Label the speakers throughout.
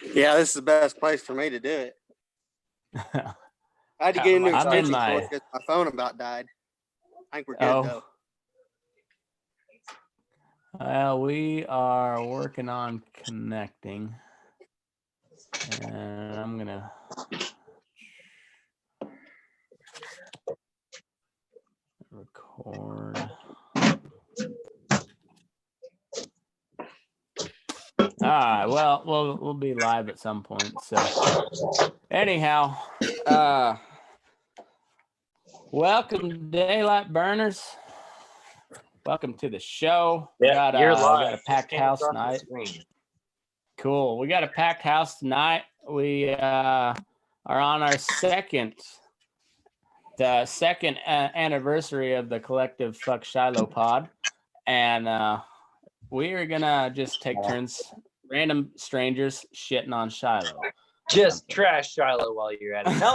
Speaker 1: Yeah, this is the best place for me to do it. I had to get a new extension cord because my phone about died. I think we're good though.
Speaker 2: Well, we are working on connecting, and I'm gonna record. All right. Well, we'll be live at some point. So, anyhow, welcome to Daylight Burners. Welcome to the show.
Speaker 3: Yeah, you're live.
Speaker 2: We got a packed house tonight. Cool. We got a packed house tonight. We are on our second anniversary of the collective Fuck Shiloh pod, and we are gonna just take turns, random strangers shitting on Shiloh.
Speaker 3: Just trash Shiloh while you're at it. No,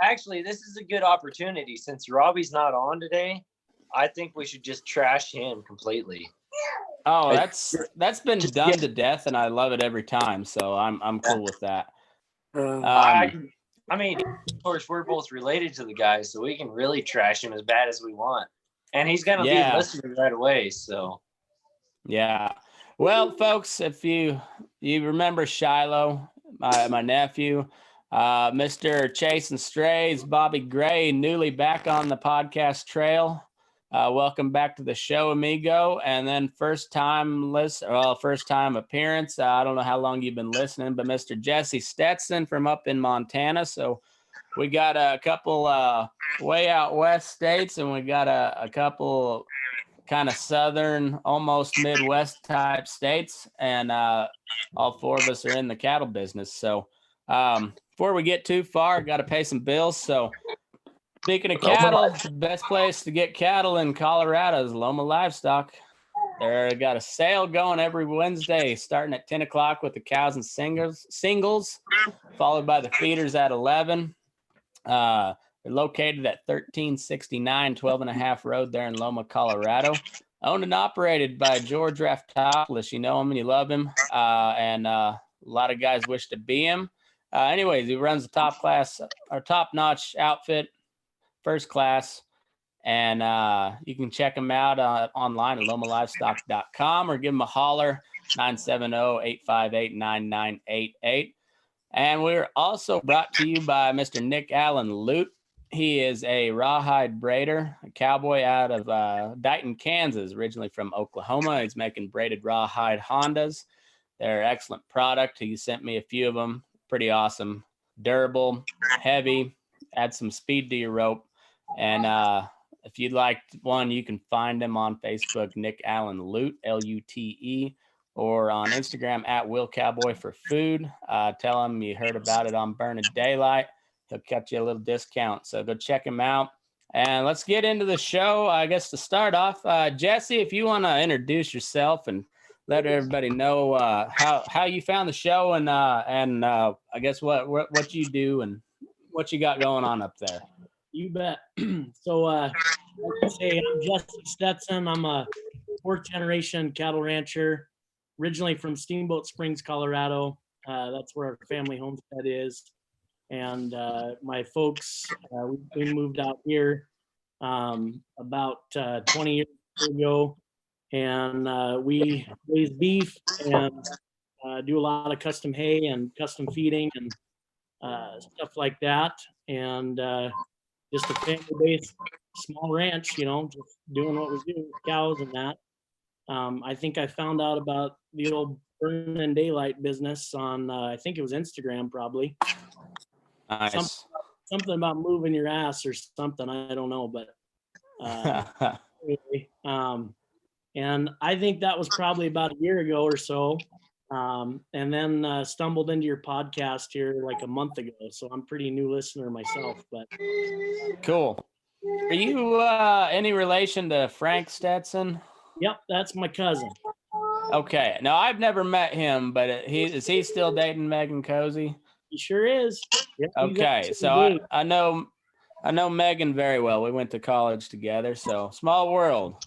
Speaker 3: actually, this is a good opportunity since Robbie's not on today. I think we should just trash him completely.
Speaker 2: Oh, that's been done to death, and I love it every time. So I'm cool with that.
Speaker 3: I mean, of course, we're both related to the guy, so we can really trash him as bad as we want, and he's gonna be listening right away. So,
Speaker 2: yeah. Well, folks, if you remember Shiloh, my nephew, Mr. Chasing Strays, Bobbie Gray, newly back on the podcast trail. Welcome back to the show, amigo. And then first time appearance. I don't know how long you've been listening, but Mr. Jese Stetson from up in Montana. So we got a couple way out west states, and we got a couple kind of southern, almost Midwest type states, and all four of us are in the cattle business. So before we get too far, got to pay some bills. So speaking of cattle, the best place to get cattle in Colorado is Loma Livestock. They got a sale going every Wednesday, starting at 10 o'clock with the cows and singles, followed by the feeders at 11. They're located at 1369 12.5 Road there in Loma, Colorado. Owned and operated by George Raftopoulos. You know him and you love him. And a lot of guys wish to be him. Anyways, he runs the top-notch outfit, first class, and you can check him out online at lomalivestock.com or give him a holler, 970-858-9988. And we're also brought to you by Mr. Nick Allen Lute. He is a rawhide braider, a cowboy out of Dighton, Kansas, originally from Oklahoma. He's making braided rawhide Hondas. They're an excellent product. He sent me a few of them. Pretty awesome, durable, heavy, add some speed to your rope. And if you'd like one, you can find him on Facebook, Nick Allen Lute, Lute, or on Instagram at Will Cowboy for Food. Tell him you heard about it on Burning Daylight. He'll cut you a little discount. So go check him out. And let's get into the show. I guess to start off, Jesse, if you want to introduce yourself and let everybody know how you found the show and I guess what you do and what you got going on up there.
Speaker 4: You bet. So, like I say, I'm Jese Stetson. I'm a fourth generation cattle rancher, originally from Steamboat Springs, Colorado. That's where our family homestead is. And my folks, we moved out here about 20 years ago, and we raise beef and do a lot of custom hay and custom feeding and stuff like that. And just a family-based small ranch, just doing what we do with cows and that. I think I found out about the old Burning Daylight business on, I think it was Instagram probably.
Speaker 2: Nice.
Speaker 4: Something about moving your ass or something. I don't know, but anyway, and I think that was probably about a year ago or so. And then stumbled into your podcast here like a month ago. So I'm a pretty new listener myself, but
Speaker 2: cool. Are you any relation to Frank Stetson?
Speaker 4: Yep, that's my cousin.
Speaker 2: Okay. Now I've never met him, but is he still dating Megan Cozy?
Speaker 4: He sure is. Yep,
Speaker 2: okay, so I know Megan very well. We went to college together, so small world.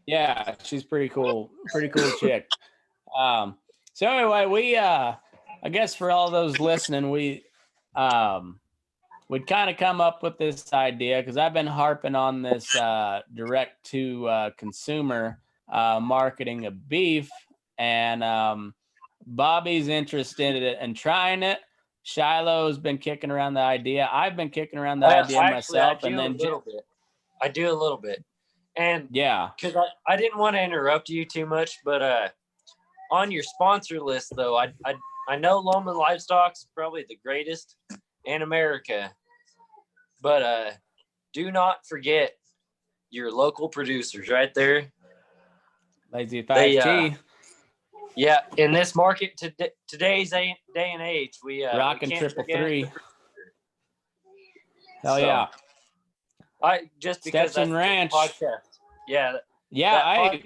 Speaker 2: Yeah, she's pretty cool chick. So anyway, we I guess for all those listening, we'd kind of come up with this idea because I've been harping on this direct to consumer marketing of beef, and Bobbie's interested in trying it. Shiloh's been kicking around the idea. I've been kicking around the idea myself, and then
Speaker 3: I do a little bit, and
Speaker 2: yeah,
Speaker 3: because I didn't want to interrupt you too much, but on your sponsor list though, I know Loma Livestock's probably the greatest in America, but do not forget your local producers right there.
Speaker 2: Lazy 5T.
Speaker 3: Yeah, in this market today's day and age, we
Speaker 2: rocking
Speaker 3: we
Speaker 2: triple three. Hell
Speaker 3: so,
Speaker 2: yeah!
Speaker 3: I just because
Speaker 2: Stetson Ranch
Speaker 3: podcast. Yeah,
Speaker 2: I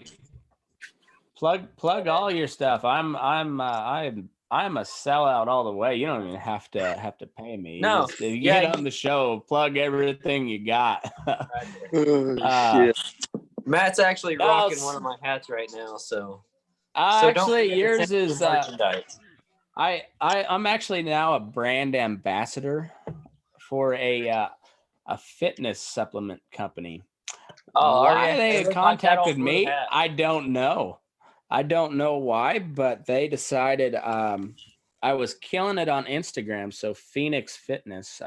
Speaker 2: plug all your stuff. I'm a sellout all the way. You don't even have to pay me.
Speaker 3: No,
Speaker 2: You get on the show, plug everything you got.
Speaker 1: Shit.
Speaker 3: Matt's actually rocking one of my hats right now, so
Speaker 2: actually yours is
Speaker 3: merchandise.
Speaker 2: I'm actually now a brand ambassador for a fitness supplement company. Why they contacted me, I don't know. I don't know why, but they decided I was killing it on Instagram. So Phoenix Fitness.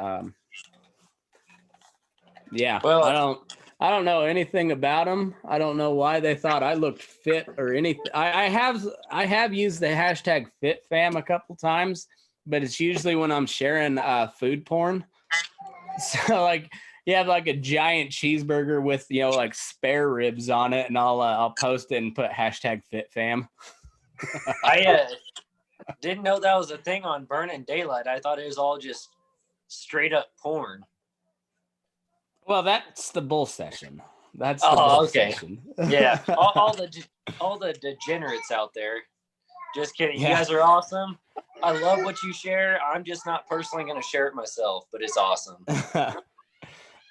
Speaker 2: Yeah, well, I don't know anything about them. I don't know why they thought I looked fit or anything. I have used the hashtag FitFam a couple times, but it's usually when I'm sharing food porn. So like you have like a giant cheeseburger with like spare ribs on it, and I'll post it and put hashtag FitFam.
Speaker 3: I didn't know that was a thing on Burning Daylight. I thought it was all just straight up porn.
Speaker 2: Well, that's the bull session. That's the bull session.
Speaker 3: Yeah, all the degenerates out there. Just kidding. Yeah. You guys are awesome. I love what you share. I'm just not personally going to share it myself, but it's awesome.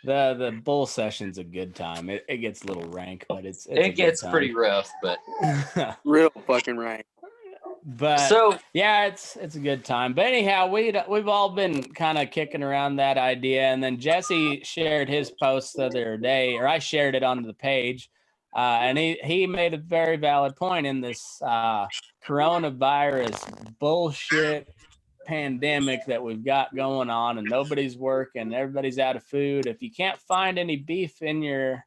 Speaker 2: The bull session's a good time. It gets a little rank, but
Speaker 3: it gets pretty rough, but
Speaker 1: real fucking rank.
Speaker 2: But so yeah, it's a good time. But anyhow, we've all been kind of kicking around that idea, and then Jesse shared his post the other day, or I shared it onto the page, and he made a very valid point in this coronavirus bullshit pandemic that we've got going on, and nobody's working, everybody's out of food. If you can't find any beef in your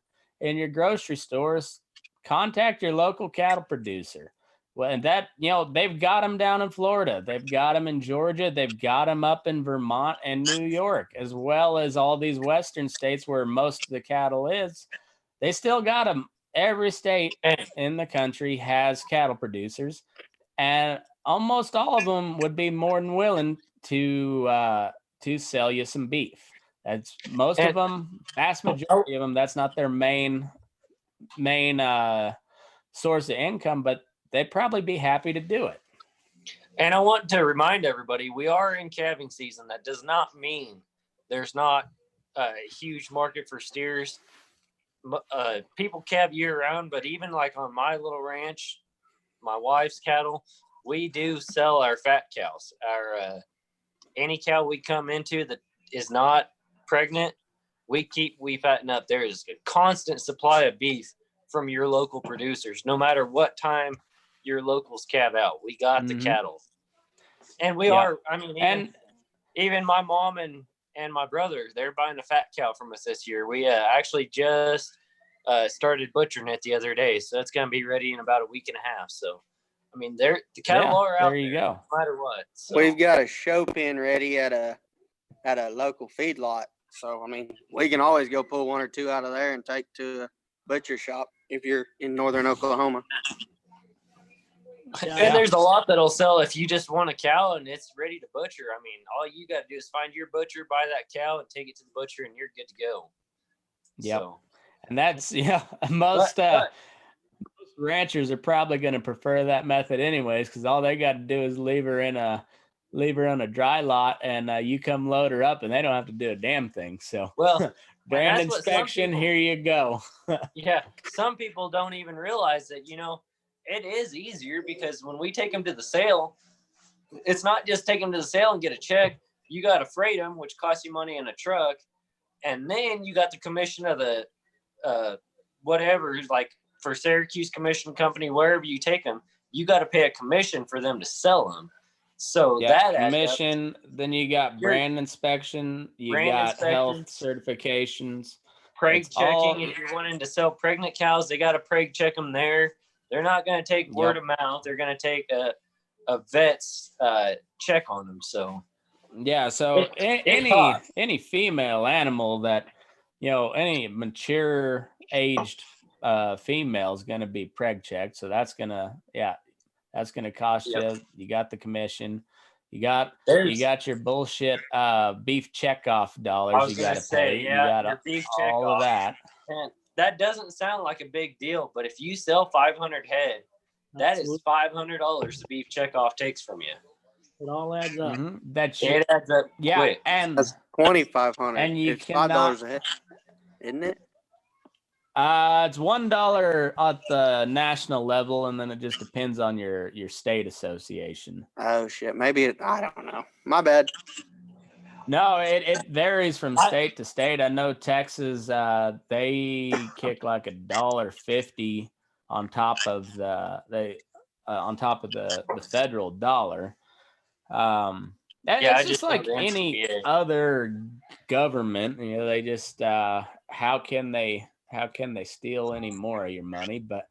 Speaker 2: grocery stores, contact your local cattle producer. Well, and that, they've got them down in Florida. They've got them in Georgia. They've got them up in Vermont and New York, as well as all these Western states where most of the cattle is. They still got them. Every state in the country has cattle producers, and almost all of them would be more than willing to sell you some beef. That's most of them, vast majority of them. That's not their main source of income, but they'd probably be happy to do it.
Speaker 3: And I want to remind everybody, we are in calving season. That does not mean there's not a huge market for steers. People calve year round, but even like on my little ranch, my wife's cattle, we do sell our fat cows. Our any cow we come into that is not pregnant, we fatten up. There is a constant supply of beef from your local producers, no matter what time your locals calve out. We got the cattle, and we are. I mean, even my mom and my brother, they're buying a fat cow from us this year. We actually just started butchering it the other day, so it's going to be ready in about a week and a half. So, I mean, the cattle are out there. You go. No matter what. So.
Speaker 1: We've got a show pen ready at a local feedlot. So, I mean, we can always go pull one or two out of there and take to a butcher shop if you're in northern Oklahoma.
Speaker 3: Yeah. And there's a lot that'll sell if you just want a cow and it's ready to butcher. I mean, all you got to do is find your butcher, buy that cow, and take it to the butcher, and you're good to go.
Speaker 2: Yep. So. And that's, most ranchers are probably going to prefer that method anyways, because all they got to do is leave her on a dry lot, and you come load her up, and they don't have to do a damn thing. So,
Speaker 3: well,
Speaker 2: brand inspection, here you go.
Speaker 3: Yeah. Some people don't even realize that, it is easier because when we take them to the sale, it's not just take them to the sale and get a check. You got to freight them, which costs you money in a truck. And then you got the commission of the whatever, like for Syracuse Commission Company, wherever you take them, you got to pay a commission for them to sell them. So that
Speaker 2: commission. Then you got brand inspection. You got health certifications.
Speaker 3: Preg checking. If you're wanting to sell pregnant cows, they got to preg check them there. They're not going to take word of mouth. They're going to take a vet's check on them. So
Speaker 2: yeah, so any female animal that, any mature aged female is going to be preg checked. So that's gonna cost you. You got the commission. You got your bullshit beef checkoff dollars you got to pay. You got
Speaker 3: beef
Speaker 2: all of that.
Speaker 3: And that doesn't sound like a big deal, but if you sell 500 head, that is $500 the beef checkoff takes from you.
Speaker 4: It all adds up.
Speaker 2: Mm-hmm.
Speaker 3: It adds up.
Speaker 2: Yeah,
Speaker 3: quick.
Speaker 2: and
Speaker 1: that's $2,500.
Speaker 2: And you
Speaker 1: it's
Speaker 2: cannot,
Speaker 1: $5 a head, isn't it?
Speaker 2: It's $1 at the national level, and then it just depends on your state association.
Speaker 1: Oh shit, maybe I don't know. My bad.
Speaker 2: No, it varies from state to state. I know Texas, they kick like $1.50 on top of the federal dollar. And it's just like any other government. They just how can they steal any more of your money? But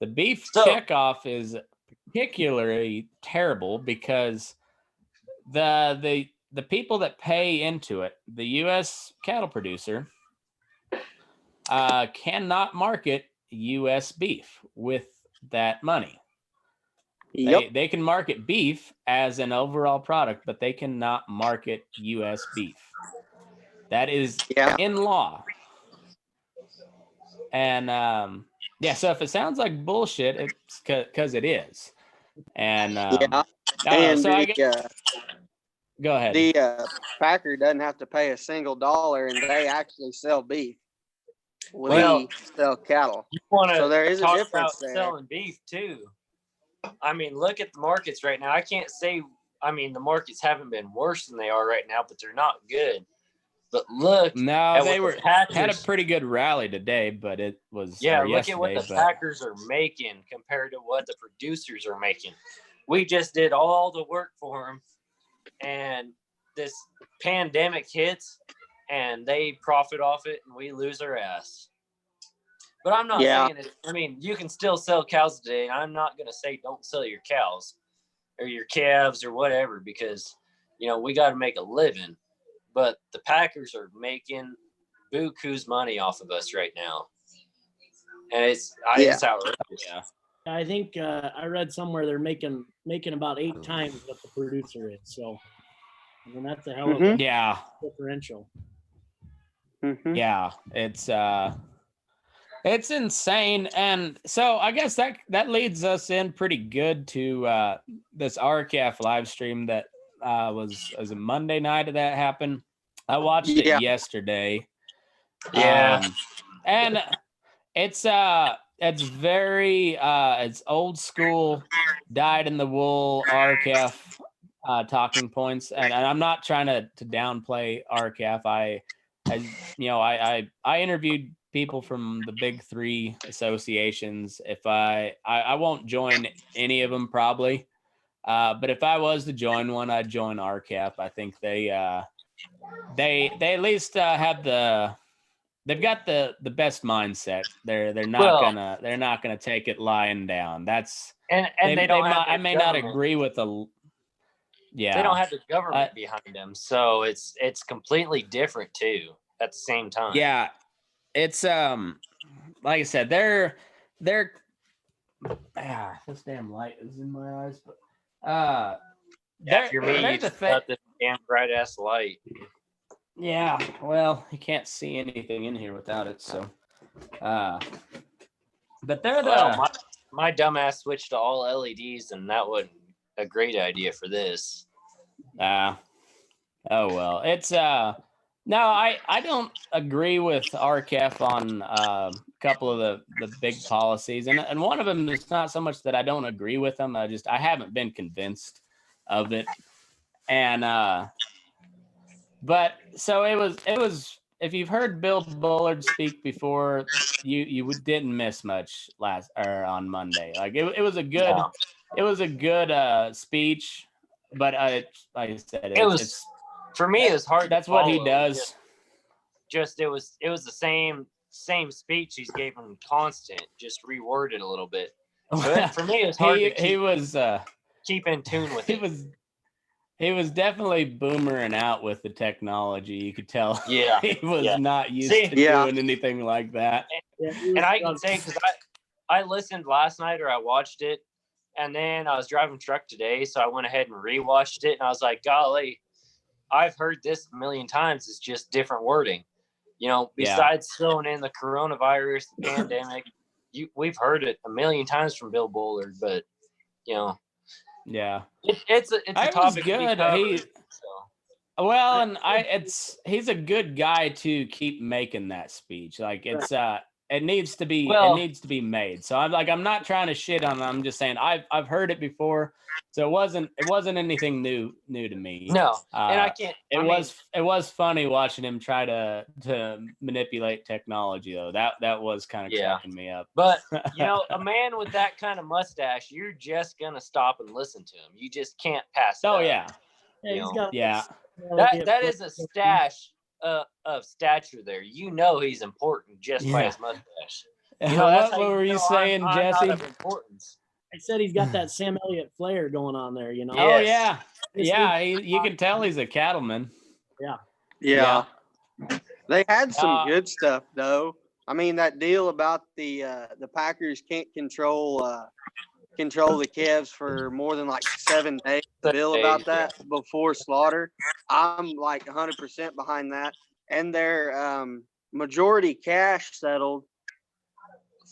Speaker 2: the beef checkoff is particularly terrible because the people that pay into it, the U.S. cattle producer, cannot market U.S. beef with that money.
Speaker 1: Yep.
Speaker 2: They can market beef as an overall product, but they cannot market U.S. beef. That is in law. And so if it sounds like bullshit, it's because it is. And go ahead.
Speaker 1: The packer doesn't have to pay a single dollar, and they actually sell beef. We sell cattle. So there is a difference there.
Speaker 3: Selling beef too. I mean, look at the markets right now. I can't say. I mean, the markets haven't been worse than they are right now, but they're not good. But look,
Speaker 2: they had a pretty good rally today, but it was
Speaker 3: look at what the Packers are making compared to what the producers are making. We just did all the work for them, and this pandemic hits, and they profit off it, and we lose our ass. But I'm not saying it. I mean, you can still sell cows today, and I'm not going to say don't sell your cows or your calves or whatever because, we got to make a living. But the Packers are making buku's money off of us right now. And it's outrageous.
Speaker 4: Yeah. I think I read somewhere they're making about 8 times what the producer is. So, I mean, that's a hell of a differential.
Speaker 1: Mm-hmm.
Speaker 2: Yeah, it's insane. And so I guess that leads us in pretty good to this RCAF live stream that was a Monday night that happened. I watched it yesterday. And it's very it's old school, dyed in the wool RCAF talking points. And I'm not trying to downplay RCAF. I interviewed people from the big 3 associations. If I won't join any of them probably, but if I was to join one, I'd join RCAF. I think they at least have they've got the best mindset. They're not gonna take it lying down. That's I may not agree with the. Yeah,
Speaker 3: they don't have the government behind them, so it's completely different too. At the same time,
Speaker 2: yeah. It's like I said, they're this damn light is in my eyes, but
Speaker 3: for me, you just got this damn bright ass light.
Speaker 2: Yeah, well, you can't see anything in here without it, so but they're
Speaker 3: my dumbass switched to all LEDs, and that wasn't a great idea for this.
Speaker 2: Oh well, it's no, I don't agree with RCAF on couple of the big policies, and one of them is not so much that I don't agree with them. I haven't been convinced of it. And but so it was. If you've heard Bill Bullard speak before, you didn't miss much on Monday. Like it was a good speech, but like I said, it's
Speaker 3: for me. It was hard.
Speaker 2: That's
Speaker 3: to
Speaker 2: what he
Speaker 3: follow.
Speaker 2: does.
Speaker 3: Just it was the same speech he's given constant, just reworded a little bit. So for me, it was hard to keep in tune with it.
Speaker 2: He was definitely boomering out with the technology. You could tell.
Speaker 3: Yeah,
Speaker 2: he was not used to doing anything like that.
Speaker 3: And I can say, because I listened last night, or I watched it, and then I was driving truck today, so I went ahead and rewatched it, and I was like, golly, I've heard this a million times. It's just different wording. Besides throwing in the coronavirus, the pandemic, we've heard it a million times from Bill Bullard, but
Speaker 2: yeah,
Speaker 3: it's a topic
Speaker 2: good.
Speaker 3: Covered,
Speaker 2: well, and he's a good guy to keep making that speech. Like it needs to be made. So I'm not trying to shit on him. I'm just saying I've heard it before. So it wasn't anything new to me.
Speaker 3: No, and I can't.
Speaker 2: It was funny watching him try to manipulate technology though. That was kind of cracking me up.
Speaker 3: But a man with that kind of mustache, you're just gonna stop and listen to him. You just can't pass.
Speaker 2: Oh yeah.
Speaker 3: That is a stash of stature there. He's important just by his mustache.
Speaker 2: What were you saying, Jesse?
Speaker 3: Not of importance.
Speaker 4: I said he's got that Sam Elliott flair going on there,
Speaker 3: Yes.
Speaker 2: Oh yeah, you can tell he's a cattleman.
Speaker 1: Yeah. They had some good stuff though. I mean, that deal about the Packers can't control the calves for more than like 7 days. Bill about that before slaughter. I'm like 100% behind that. And their majority cash settled.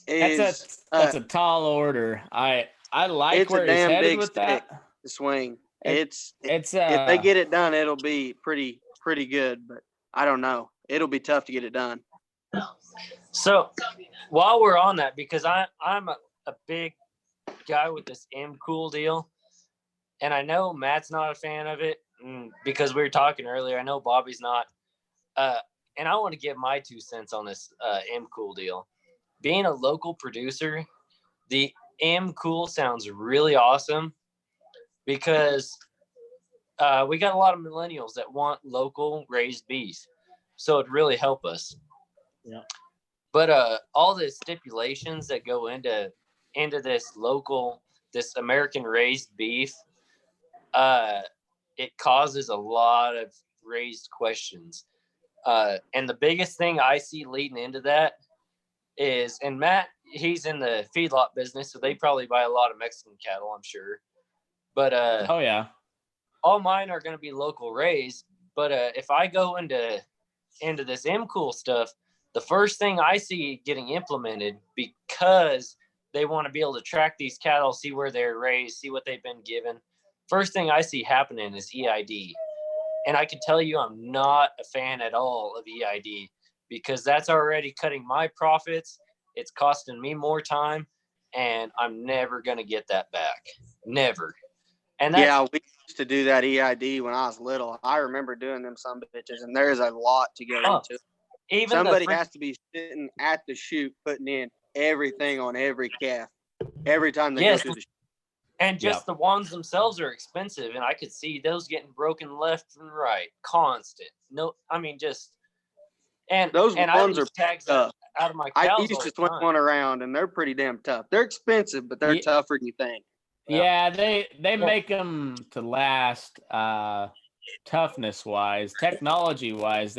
Speaker 2: That's a tall order. I like where he's headed with that.
Speaker 1: To swing.
Speaker 2: It's
Speaker 1: if they get it done, it'll be pretty good. But I don't know. It'll be tough to get it done.
Speaker 3: So while we're on that, because I'm a big guy with this M-Cool deal, and I know Matt's not a fan of it because we were talking earlier. I know Bobbie's not. And I want to give my 2 cents on this M-Cool deal. Being a local producer, the M-Cool sounds really awesome because we got a lot of millennials that want local raised beef. So it'd really help us.
Speaker 4: Yeah.
Speaker 3: But all the stipulations that go into this American raised beef, it causes a lot of raised questions. And the biggest thing I see leading into that is, and Matt, he's in the feedlot business, so they probably buy a lot of Mexican cattle, I'm sure. But
Speaker 2: oh yeah,
Speaker 3: all mine are going to be local raised. But if I go into this M-Cool stuff, the first thing I see getting implemented, because they want to be able to track these cattle, see where they're raised, see what they've been given. First thing I see happening is EID. And I can tell you I'm not a fan at all of EID, because that's already cutting my profits. It's costing me more time, and I'm never going to get that back. Never. And
Speaker 1: we used to do that EID when I was little. I remember doing them some bitches, and there's a lot to go into. Even somebody has to be sitting at the chute putting in everything on every calf every time they go through the chute.
Speaker 3: And just the ones themselves are expensive, and I could see those getting broken left and right, constant. No, I mean those ones are tags out of my cows.
Speaker 1: I used to swing one around, and they're pretty damn tough. They're expensive, but they're tougher than you think.
Speaker 2: Yeah, they make them to last. Toughness wise, technology wise,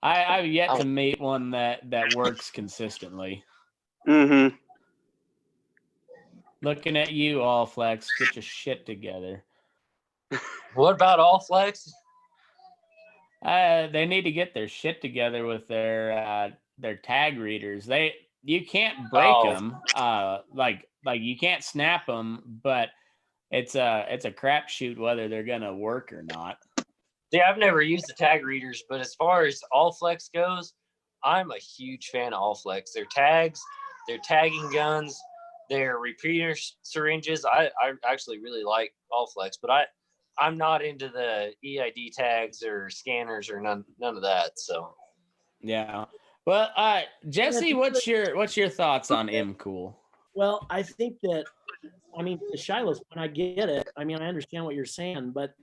Speaker 2: I've yet to meet one that works consistently.
Speaker 1: Mm-hmm.
Speaker 2: Looking at you, All Flex. Get your shit together.
Speaker 3: What about All Flex?
Speaker 2: They need to get their shit together with their tag readers. You can't break them. Like you can't snap them, but it's a crapshoot whether they're gonna work or not.
Speaker 3: See, I've never used the tag readers, but as far as All Flex goes, I'm a huge fan of All Flex. Their tags, their tagging guns, their repeater syringes. I actually really like All Flex, but I'm not into the EID tags or scanners or none of that. So
Speaker 2: yeah. Well, Jesse, what's your thoughts on MCool?
Speaker 4: Well, I think that, I mean, to Shiloh's point, I get it. I mean, I understand what you're saying, but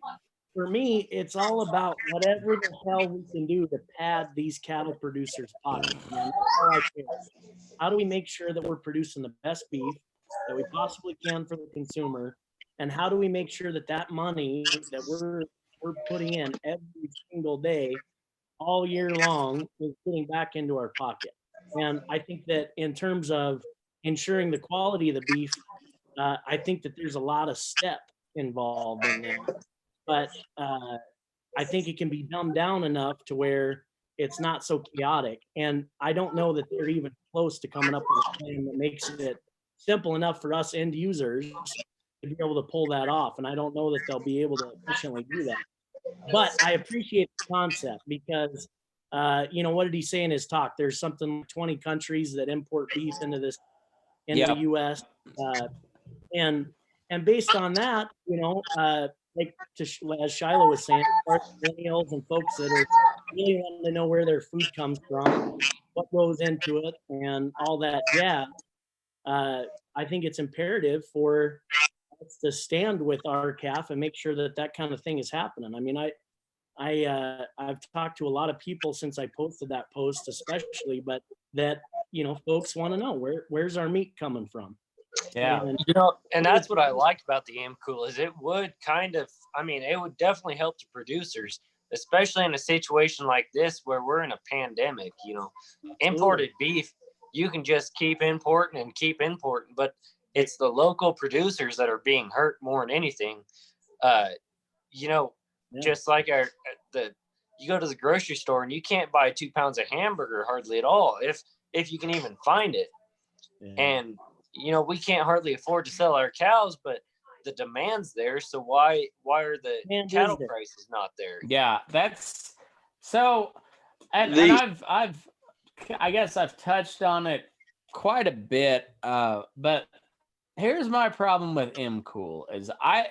Speaker 4: for me, it's all about whatever the hell we can do to pad these cattle producers' pockets. Man, that's all I care. How do we make sure that we're producing the best beef that we possibly can for the consumer? And how do we make sure that that money that we're putting in every single day, all year long, is getting back into our pocket? And I think that in terms of ensuring the quality of the beef, I think that there's a lot of step involved in that. But I think it can be dumbed down enough to where it's not so chaotic. And I don't know that they're even close to coming up with a plan that makes it simple enough for us end users to be able to pull that off. And I don't know that they'll be able to efficiently do that. But I appreciate the concept because, what did he say in his talk? There's something like 20 countries that import beef into the U.S. And based on that, like as Shiloh was saying, millennials and folks that are really wanting to know where their food comes from, what goes into it, and all that jazz. I think it's imperative for us to stand with our calf and make sure that that kind of thing is happening. I mean, I've talked to a lot of people since I posted that post, especially, but that folks want to know where's our meat coming from.
Speaker 2: Yeah.
Speaker 3: And that's what I like about the MCool is it would it would definitely help the producers, especially in a situation like this where we're in a pandemic. Imported beef, you can just keep importing, but it's the local producers that are being hurt more than anything. Just like you go to the grocery store and you can't buy 2 pounds of hamburger hardly at all, if you can even find it. Yeah. And we can't hardly afford to sell our cows, but the demand's there. So why are the cattle prices not there?
Speaker 2: Yeah, that's so. And I guess I've touched on it quite a bit. But here's my problem with MCool is I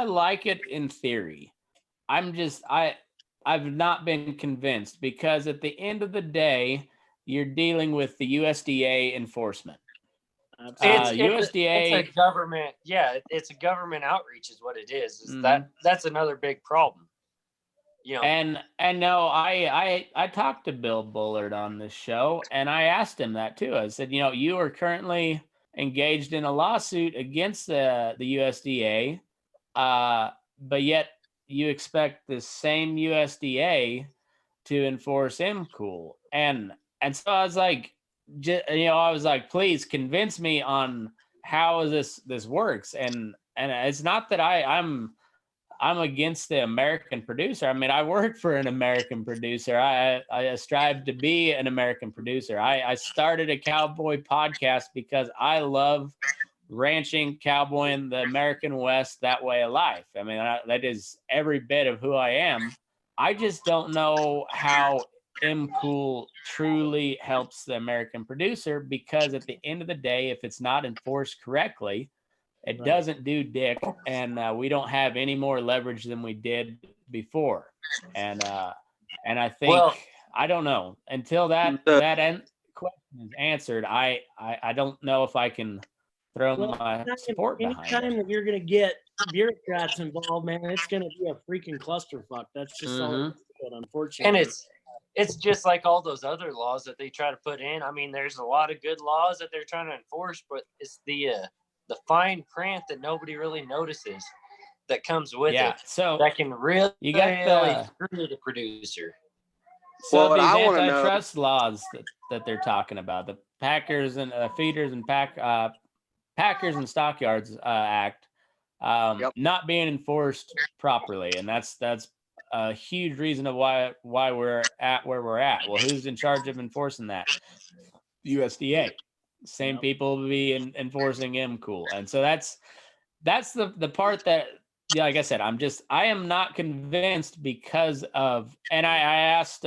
Speaker 2: like it in theory. I've not been convinced because at the end of the day, you're dealing with the USDA enforcement. USDA,
Speaker 3: it's a government. Yeah, it's a government outreach, is what it is. That's another big problem.
Speaker 2: And no, I talked to Bill Bullard on this show, and I asked him that too. I said, you are currently engaged in a lawsuit against the USDA, but yet you expect the same USDA to enforce MCool, and so I was like. I was like, please convince me on how this works. And it's not that I'm against the American producer. I mean, I work for an American producer. I strive to be an American producer. I started a cowboy podcast because I love ranching, cowboying the American West, that way of life. I mean, that is every bit of who I am. I just don't know how MCool truly helps the American producer because at the end of the day, if it's not enforced correctly, it doesn't do dick, and we don't have any more leverage than we did before. And I think I don't know until that question is answered. I don't know if I can throw my support behind it.
Speaker 4: Anytime that you're going to get bureaucrats involved, man, it's going to be a freaking clusterfuck. That's just all it is, unfortunately.
Speaker 3: And it's just like all those other laws that they try to put in. I mean, there's a lot of good laws that they're trying to enforce, but it's the fine print that nobody really notices that comes with it.
Speaker 2: So
Speaker 3: that can really screw the producer.
Speaker 2: So these antitrust laws that they're talking about, the Packers and Feeders and Packers and Stockyards Act, not being enforced properly, and that's a huge reason of why we're at where we're at. Well, who's in charge of enforcing that? USDA. Same people will be enforcing MCool, and so that's the part that like I said, I am not convinced because of, and I asked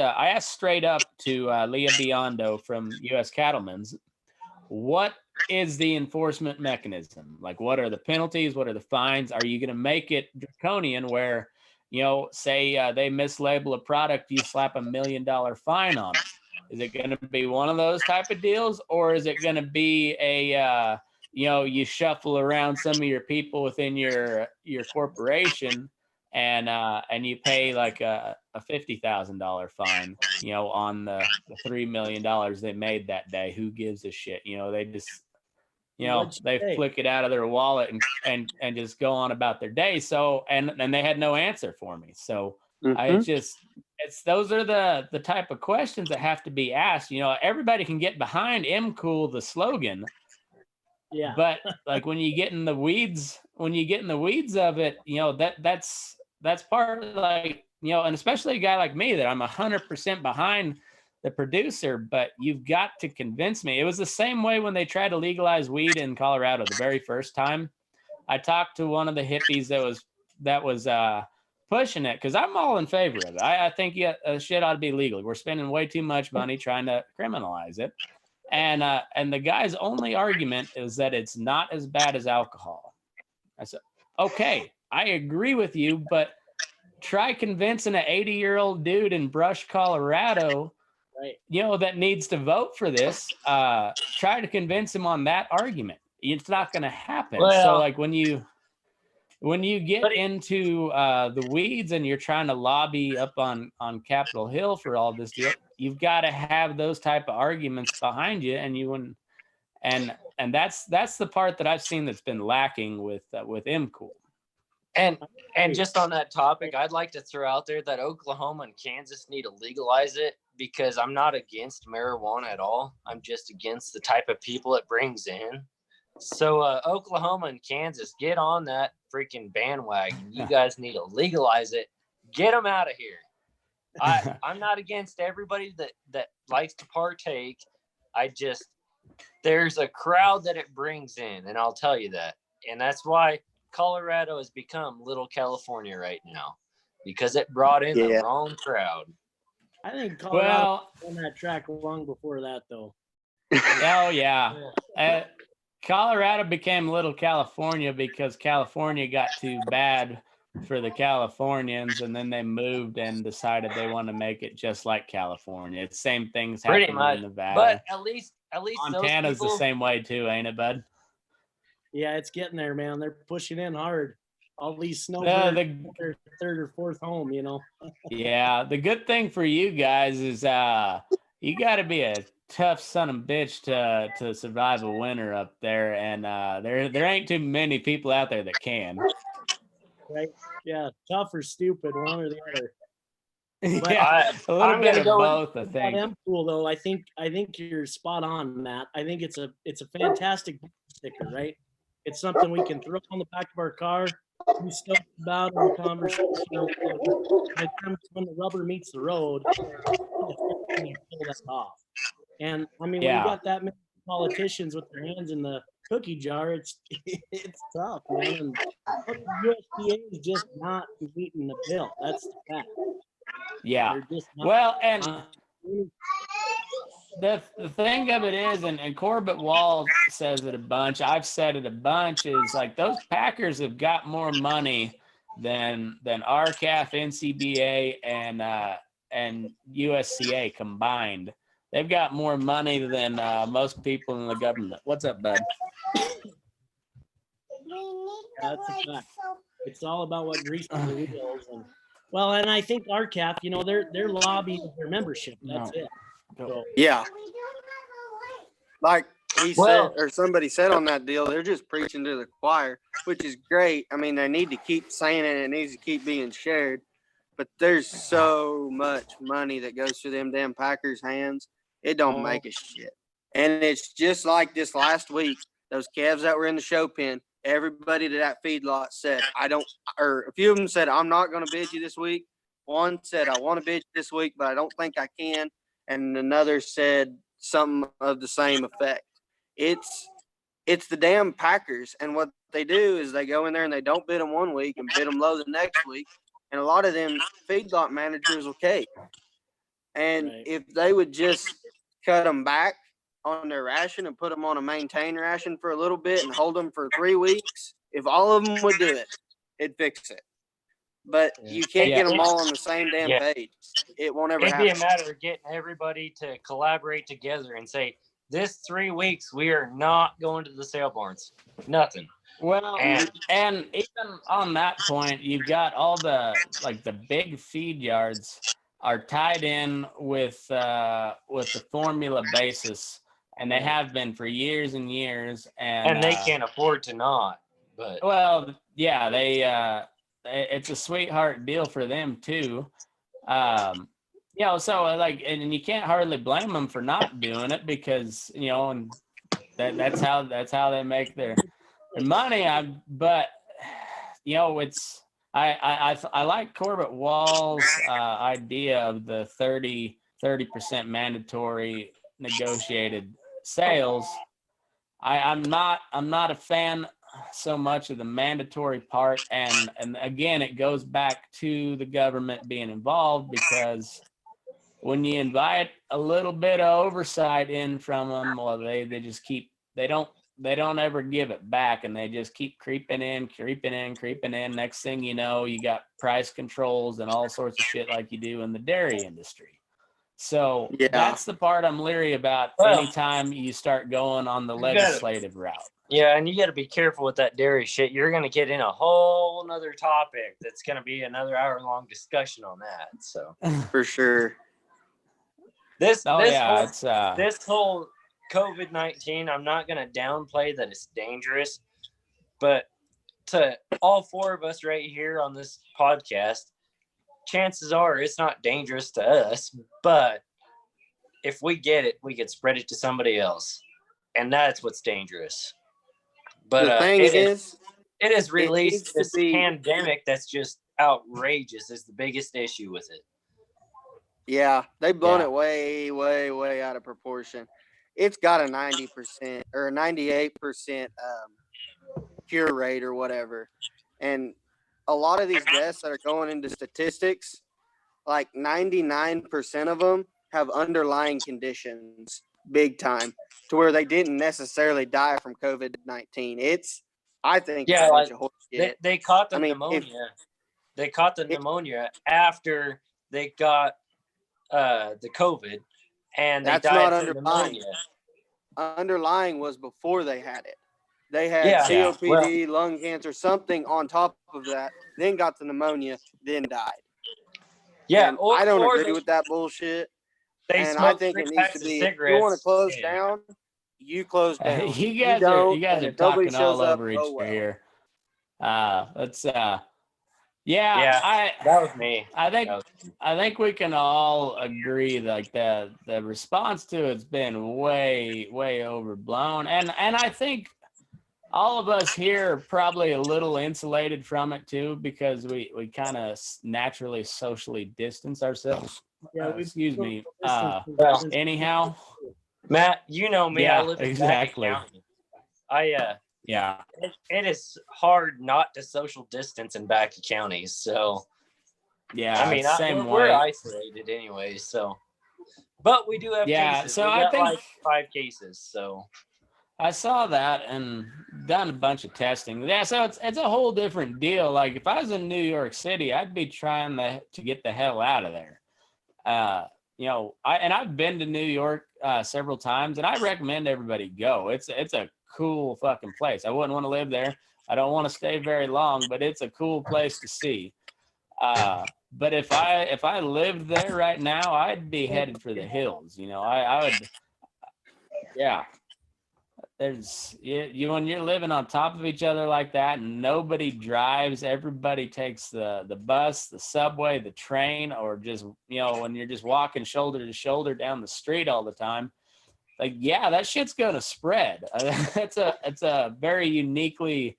Speaker 2: straight up to Leah Biondo from U.S. Cattlemen's, what is the enforcement mechanism? Like, what are the penalties? What are the fines? Are you going to make it draconian where, say they mislabel a product, you slap $1 million fine on it? Is it going to be one of those type of deals, or is it going to be a, you shuffle around some of your people within your corporation and you pay like a $50,000 fine, on the $3 million they made that day? Who gives a shit? They just, they flick it out of their wallet and just go on about their day. So, and they had no answer for me. So those are the type of questions that have to be asked. Everybody can get behind "M-Cool," the slogan.
Speaker 4: Yeah.
Speaker 2: But like when you get in the weeds of it, that's part of, like, and especially a guy like me that I'm 100% behind the producer, but you've got to convince me. It was the same way when they tried to legalize weed in Colorado the very first time. I talked to one of the hippies that was pushing it, because I'm all in favor of it. I think shit ought to be legal. We're spending way too much money trying to criminalize it. And the guy's only argument is that it's not as bad as alcohol. I said, okay, I agree with you, but try convincing an 80-year-old dude in Brush, Colorado,
Speaker 4: right,
Speaker 2: that needs to vote for this. Try to convince him on that argument. It's not going to happen.
Speaker 3: Well,
Speaker 2: so like when you get into the weeds and you're trying to lobby up on Capitol Hill for all this deal, you've got to have those type of arguments behind you, and that's the part that I've seen that's been lacking with M-Cool.
Speaker 3: And just on that topic, I'd like to throw out there that Oklahoma and Kansas need to legalize it, because I'm not against marijuana at all. I'm just against the type of people it brings in. So Oklahoma and Kansas, get on that freaking bandwagon. You guys need to legalize it. Get them out of here. I'm not against everybody that likes to partake. There's a crowd that it brings in, and I'll tell you that. And that's why Colorado has become little California right now, because it brought in the wrong crowd.
Speaker 4: I think Colorado was on that track long before that, though.
Speaker 2: Oh, yeah. Colorado became little California because California got too bad for the Californians, and then they moved and decided they want to make it just like California. It's same things happening in Nevada.
Speaker 3: But at least
Speaker 2: Montana's the same way too, ain't it, bud?
Speaker 4: Yeah, it's getting there, man. They're pushing in hard. All these snowbirds, their third or fourth home,
Speaker 2: Yeah, the good thing for you guys is you got to be a tough son of a bitch to survive a winter up there, and there ain't too many people out there that can.
Speaker 4: Right? Yeah, tough or stupid, one or the other.
Speaker 2: But yeah, a little bit of both, I think.
Speaker 4: M-Cool, though, I think you're spot on, Matt. I think it's a fantastic sticker, right? It's something we can throw on the back of our car. We stoked about in the conversation. When the rubber meets the road, pull that off. And I mean, when you got that many politicians with their hands in the cookie jar, it's tough, man. And USDA is just not meeting the bill. That's the fact.
Speaker 2: Yeah. Well, and the thing of it is, and Corbett Wall says it a bunch, I've said it a bunch, is like those Packers have got more money than RCAF, NCBA, and USCA combined. They've got more money than most people in the government. What's up, bud?
Speaker 4: That's a fact. It's all about what greases the wheels. And I think RCAF, they're lobbying their membership. That's it. So,
Speaker 1: yeah. Like he said, or somebody said on that deal, they're just preaching to the choir, which is great. I mean, they need to keep saying it. It needs to keep being shared. But there's so much money that goes through them damn Packers' hands. It don't make a shit. And it's just like this last week, those calves that were in the show pen, everybody to that feedlot said, a few of them said, I'm not going to bid you this week. One said, I want to bid you this week, but I don't think I can. And another said something of the same effect. It's it's the damn Packers. And what they do is they go in there and they don't bid them one week and bid them low the next week. And a lot of them feedlot managers will cave. And if they would just cut them back on their ration and put them on a maintained ration for a little bit and hold them for 3 weeks, if all of them would do it, it'd fix it. But you can't get them all on the same damn page. It won't ever happen.
Speaker 3: It'd be a matter of getting everybody to collaborate together and say, this 3 weeks, we are not going to the sale barns. Nothing.
Speaker 2: Well, and even on that point, you've got all the big feed yards are tied in with the formula basis, and they have been for years and years. And
Speaker 3: they can't afford to not. But
Speaker 2: it's a sweetheart deal for them too. So and you can't hardly blame them for not doing it because, and that's how they make their money. I like Corbett Wall's idea of the 30% mandatory negotiated sales. I'm not a fan so much of the mandatory part, and again, it goes back to the government being involved, because when you invite a little bit of oversight in from them, well, they just keep, they don't ever give it back, and they just keep creeping in. Next thing you know, you got price controls and all sorts of shit like you do in the dairy industry. So that's the part I'm leery about anytime you start going on the legislative route.
Speaker 3: Yeah, and you got to be careful with that dairy shit. You're going to get in a whole nother topic that's going to be another hour-long discussion on that. So
Speaker 1: for sure.
Speaker 3: This whole COVID-19, I'm not going to downplay that it's dangerous, but to all four of us right here on this podcast, chances are it's not dangerous to us, but if we get it, we could spread it to somebody else, and that's what's dangerous. But
Speaker 1: the thing is,
Speaker 3: it has released this pandemic that's just outrageous. Is the biggest issue with it.
Speaker 1: Yeah, they've blown it way, way, way out of proportion. It's got a 90% or a 98% cure rate or whatever. And a lot of these deaths that are going into statistics, like 99% of them have underlying conditions big time to where they didn't necessarily die from COVID-19. I think it's a bunch of horseshit.
Speaker 3: They caught the pneumonia. They caught the pneumonia after they got the COVID, and they died from pneumonia.
Speaker 1: Underlying was before they had it. They had COPD, lung cancer, something on top of that, then got the pneumonia, then died. Yeah, I don't agree with that bullshit. And I think it needs to be, if you want to close down, you close down.
Speaker 2: You guys are talking all over each other here. That
Speaker 3: was me.
Speaker 2: I think we can all agree like the response to it's been way, way overblown. And I think all of us here are probably a little insulated from it too, because we kind of naturally socially distance ourselves. Excuse me. Anyhow,
Speaker 3: Matt, you know me.
Speaker 2: Yeah,
Speaker 3: I live in
Speaker 2: exactly.
Speaker 3: It is hard not to social distance in Baca County. So
Speaker 2: yeah,
Speaker 3: we're isolated anyway. So, but we do have cases.
Speaker 2: So
Speaker 3: I think
Speaker 2: like
Speaker 3: 5 cases. So
Speaker 2: I saw that and done a bunch of testing. Yeah, so it's a whole different deal. Like if I was in New York City, I'd be trying to get the hell out of there. I've been to New York several times, and I recommend everybody go. It's a cool fucking place. I wouldn't want to live there. I don't want to stay very long, but it's a cool place to see. But if I lived there right now, I'd be headed for the hills. I would. Yeah. There's when you're living on top of each other like that, and nobody drives, everybody takes the bus, the subway, the train, or just when you're just walking shoulder to shoulder down the street all the time, that shit's gonna spread. It's a very uniquely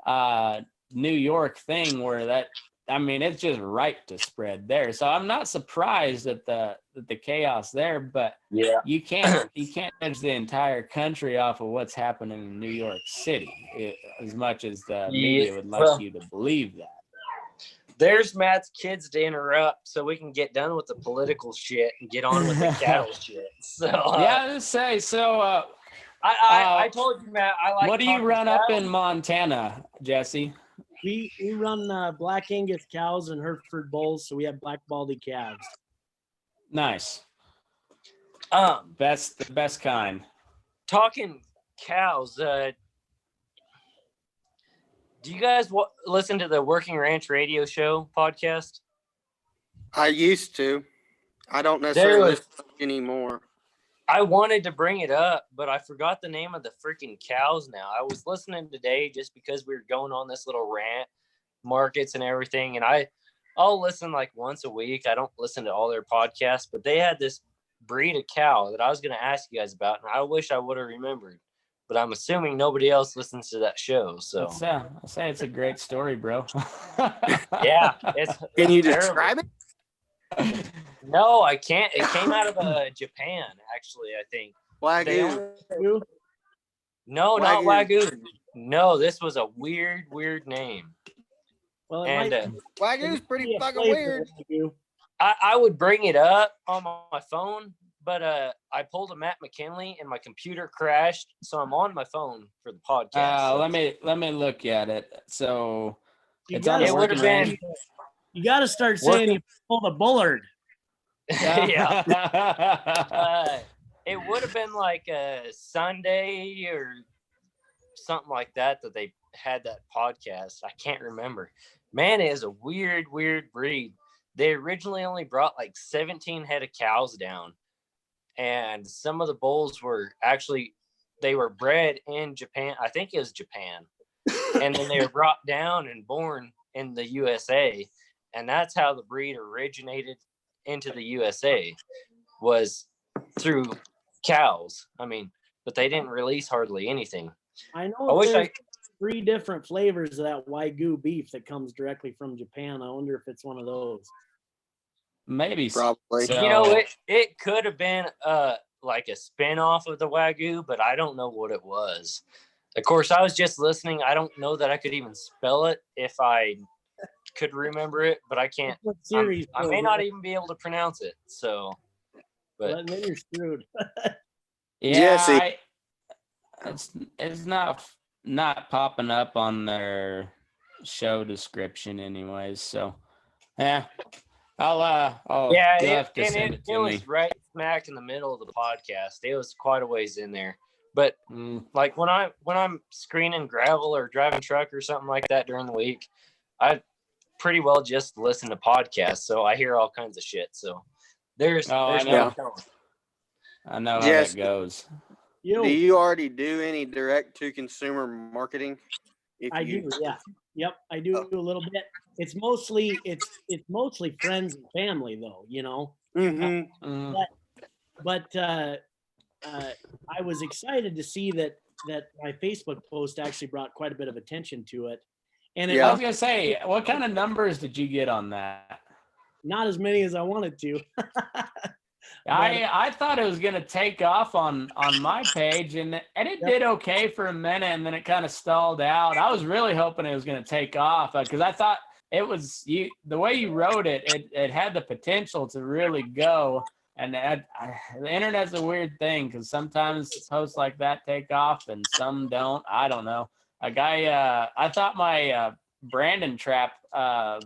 Speaker 2: New York thing where I mean, it's just right to spread there. So I'm not surprised at the chaos there, but
Speaker 3: Yeah.
Speaker 2: you can't judge the entire country off of what's happening in New York City, as much as the media would like you to believe that.
Speaker 3: There's Matt's kids to interrupt so we can get done with the political shit and get on with the cattle shit. So
Speaker 2: yeah, let's say so.
Speaker 3: I told you, Matt. I like.
Speaker 2: What do you run
Speaker 3: cattle.
Speaker 2: up in Montana, Jesse?
Speaker 4: We run Black Angus cows and Hereford bulls, so we have Black Baldy calves.
Speaker 2: Nice. The best kind.
Speaker 3: Talking cows. Do you guys listen to the Working Ranch Radio Show podcast?
Speaker 1: I used to. I don't necessarily listen anymore.
Speaker 3: I wanted to bring it up, but I forgot the name of the freaking cows now. I was listening today just because we were going on this little rant, markets and everything, and I'll listen like once a week. I don't listen to all their podcasts, but they had this breed of cow that I was going to ask you guys about, and I wish I would have remembered. But I'm assuming nobody else listens to that show. So
Speaker 2: I say it's a great story, bro.
Speaker 3: yeah,
Speaker 1: Can you describe it?
Speaker 3: No, I can't. It came out of Japan, actually. I think.
Speaker 1: Wagyu.
Speaker 3: No, not Wagyu. No, this was a weird name.
Speaker 4: Well,
Speaker 1: Wagyu's pretty fucking weird.
Speaker 3: I would bring it up on my phone, but I pulled a Matt McKinley and my computer crashed, so I'm on my phone for the podcast.
Speaker 2: Let me look at it. So
Speaker 4: it's on the Working Ranch. You got to start saying you pulled a bullard.
Speaker 3: Yeah. It would have been like a Sunday or something like that they had that podcast. I can't remember. Man, it is a weird breed. They originally only brought like 17 head of cows down. And some of the bulls they were bred in Japan. I think it was Japan. And then they were brought down and born in the USA. And that's how the breed originated into the USA, was through cows. I mean, but they didn't release hardly anything.
Speaker 4: I know there's 3 different flavors of that Wagyu beef that comes directly from Japan. I wonder if it's one of those.
Speaker 2: Maybe.
Speaker 1: Probably.
Speaker 2: So,
Speaker 3: you know, it could have been like a spin-off of the Wagyu, but I don't know what it was. Of course, I was just listening. I don't know that I could even spell it if I could remember it, but I can't. I may not even be able to pronounce it. So, but
Speaker 4: then you're screwed.
Speaker 2: Yeah, it's not popping up on their show description, anyways. So, yeah,
Speaker 3: it was right smack in the middle of the podcast. It was quite a ways in there. But like when I'm screening gravel or driving truck or something like that during the week, I pretty well just listen to podcasts, so I hear all kinds of shit. So there's
Speaker 2: I know how that goes.
Speaker 1: Do you already do any direct to consumer marketing?
Speaker 4: I do, yeah. Yep, I do a little bit. It's mostly friends and family, though, you know.
Speaker 1: Mm-hmm.
Speaker 4: But I was excited to see that my Facebook post actually brought quite a bit of attention to it. And
Speaker 2: I was gonna say, what kind of numbers did you get on that?
Speaker 4: Not as many as I wanted to.
Speaker 2: I thought it was gonna take off on my page, and it did okay for a minute, and then it kind of stalled out. I was really hoping it was gonna take off because I thought it was the way you wrote it. It had the potential to really go. And the internet's a weird thing because sometimes posts like that take off and some don't. I don't know. I thought my Brandon trap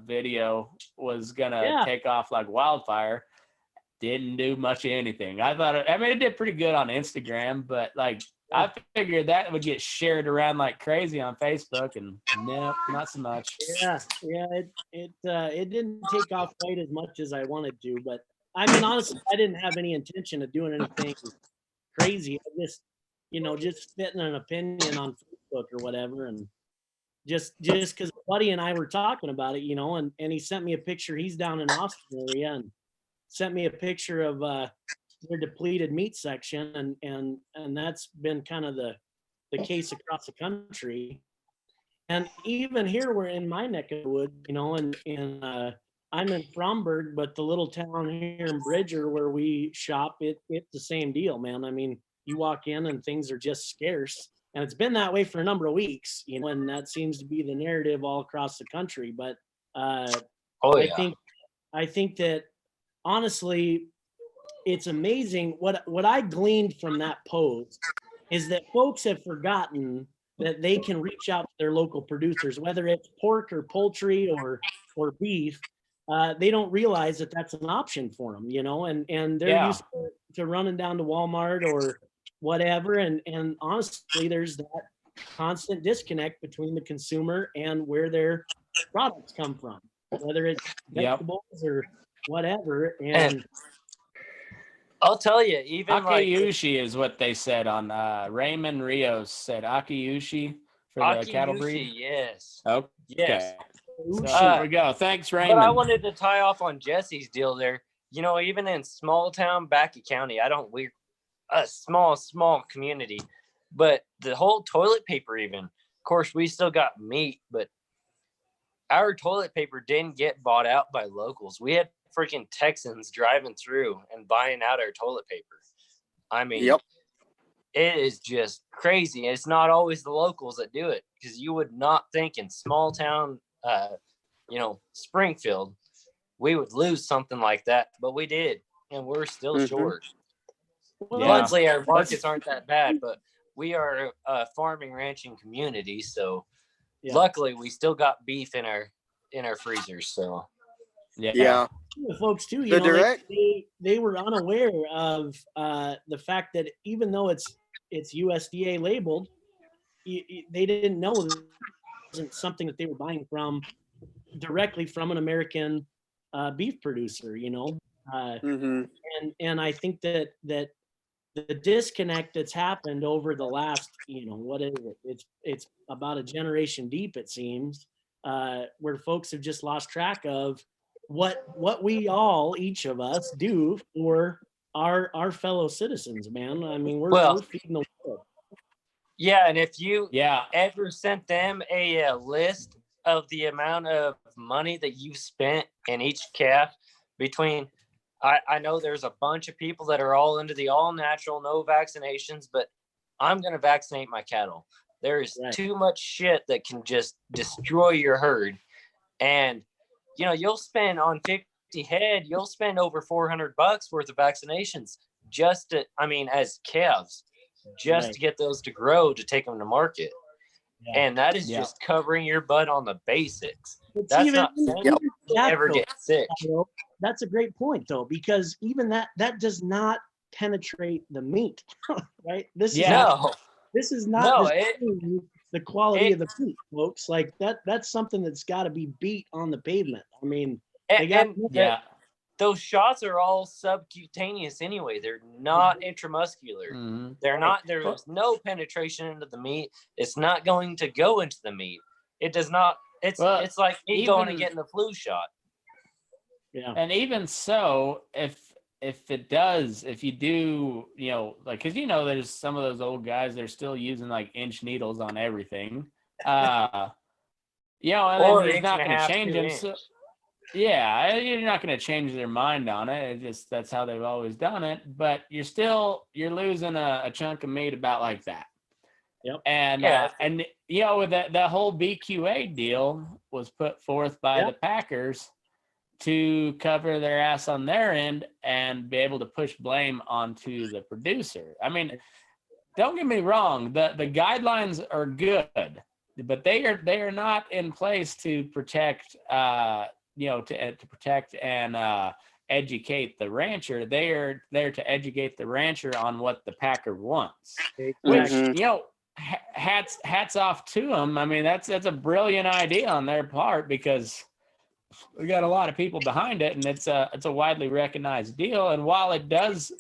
Speaker 2: video was gonna take off like wildfire. Didn't do much of anything. It did pretty good on Instagram, but like I figured that would get shared around like crazy on Facebook, and nope, not so much.
Speaker 4: Yeah, it didn't take off quite as much as I wanted to, but I mean, honestly, I didn't have any intention of doing anything crazy. I just spitting an opinion on Facebook or whatever, and just because buddy and I were talking about it, and he sent me a picture. He's down in Austin area and sent me a picture of their depleted meat section, and that's been kind of the case across the country. And even here, we're in my neck of the woods, you know, and I'm in Fromberg, but the little town here in Bridger where we shop, it's the same deal, man. I mean, you walk in and things are just scarce, and it's been that way for a number of weeks, you know, and that seems to be the narrative all across the country. But I think that honestly, it's amazing what I gleaned from that post is that folks have forgotten that they can reach out to their local producers, whether it's pork or poultry or beef. They don't realize that that's an option for them, you know, and they're used to running down to Walmart or whatever. And honestly, there's that constant disconnect between the consumer and where their products come from, whether it's vegetables or whatever. And
Speaker 3: I'll tell you, even
Speaker 2: Akiyushi is what they said on Raymond Rios said Akiyushi for the cattle breed.
Speaker 3: Yes.
Speaker 2: Okay.
Speaker 3: Yes.
Speaker 2: So there we go. Thanks, Raymond.
Speaker 3: But I wanted to tie off on Jesse's deal there. You know, even in small town Backey County, we're a small community, but the whole toilet paper, even, of course, we still got meat, but our toilet paper didn't get bought out by locals. We had freaking Texans driving through and buying out our toilet paper. I mean, it is just crazy. It's not always the locals that do it, because you would not think in small town, you know, Springfield, we would lose something like that, but we did, and we're still short. Luckily, our markets aren't that bad, but we are a farming ranching community, so luckily we still got beef in our freezers. So
Speaker 4: the folks too, you know, they were unaware of the fact that even though it's USDA labeled, they didn't know it wasn't something that they were buying from directly from an American beef producer, you know. And I think that the disconnect that's happened over the last, you know, what is it? It's about a generation deep, it seems, where folks have just lost track of what we all, each of us, do for our fellow citizens, man. I mean, we're feeding the world.
Speaker 3: Yeah, and if you ever sent them a list of the amount of money that you spent in each calf between, I know there's a bunch of people that are all into the all natural, no vaccinations, but I'm going to vaccinate my cattle. There is too much shit that can just destroy your herd. And, you know, you'll spend on 50 head, you'll spend over $400 worth of vaccinations just to, I mean, as calves, just to get those to grow, to take them to market. And that is just covering your butt on the basics. That's not saying you ever get sick.
Speaker 4: That's a great point, though, because even that does not penetrate the meat, right? This is not the quality of the meat, folks. Like that's something that's got to be beat on the pavement. I mean,
Speaker 3: those shots are all subcutaneous anyway. They're not intramuscular. They're not. There's no penetration into the meat. It's not going to go into the meat. It does not. It's like me going and getting the flu shot.
Speaker 2: Yeah. And even so, if it does, if you do, you know, like, because, you know, there's some of those old guys, they're still using like inch needles on everything. You know, and it's not going to change them. So, you're not going to change their mind on it. It's just, that's how they've always done it. But you're losing a chunk of meat about like that.
Speaker 4: Yep.
Speaker 2: And you know, with that whole BQA deal was put forth by the Packers to cover their ass on their end and be able to push blame onto the producer. I mean, don't get me wrong, the guidelines are good, but they are not in place to protect you know, to protect and educate the rancher. They are there to educate the rancher on what the packer wants, which, you know, hats off to them. I mean, that's a brilliant idea on their part, because we got a lot of people behind it, and it's a widely recognized deal. And while it does,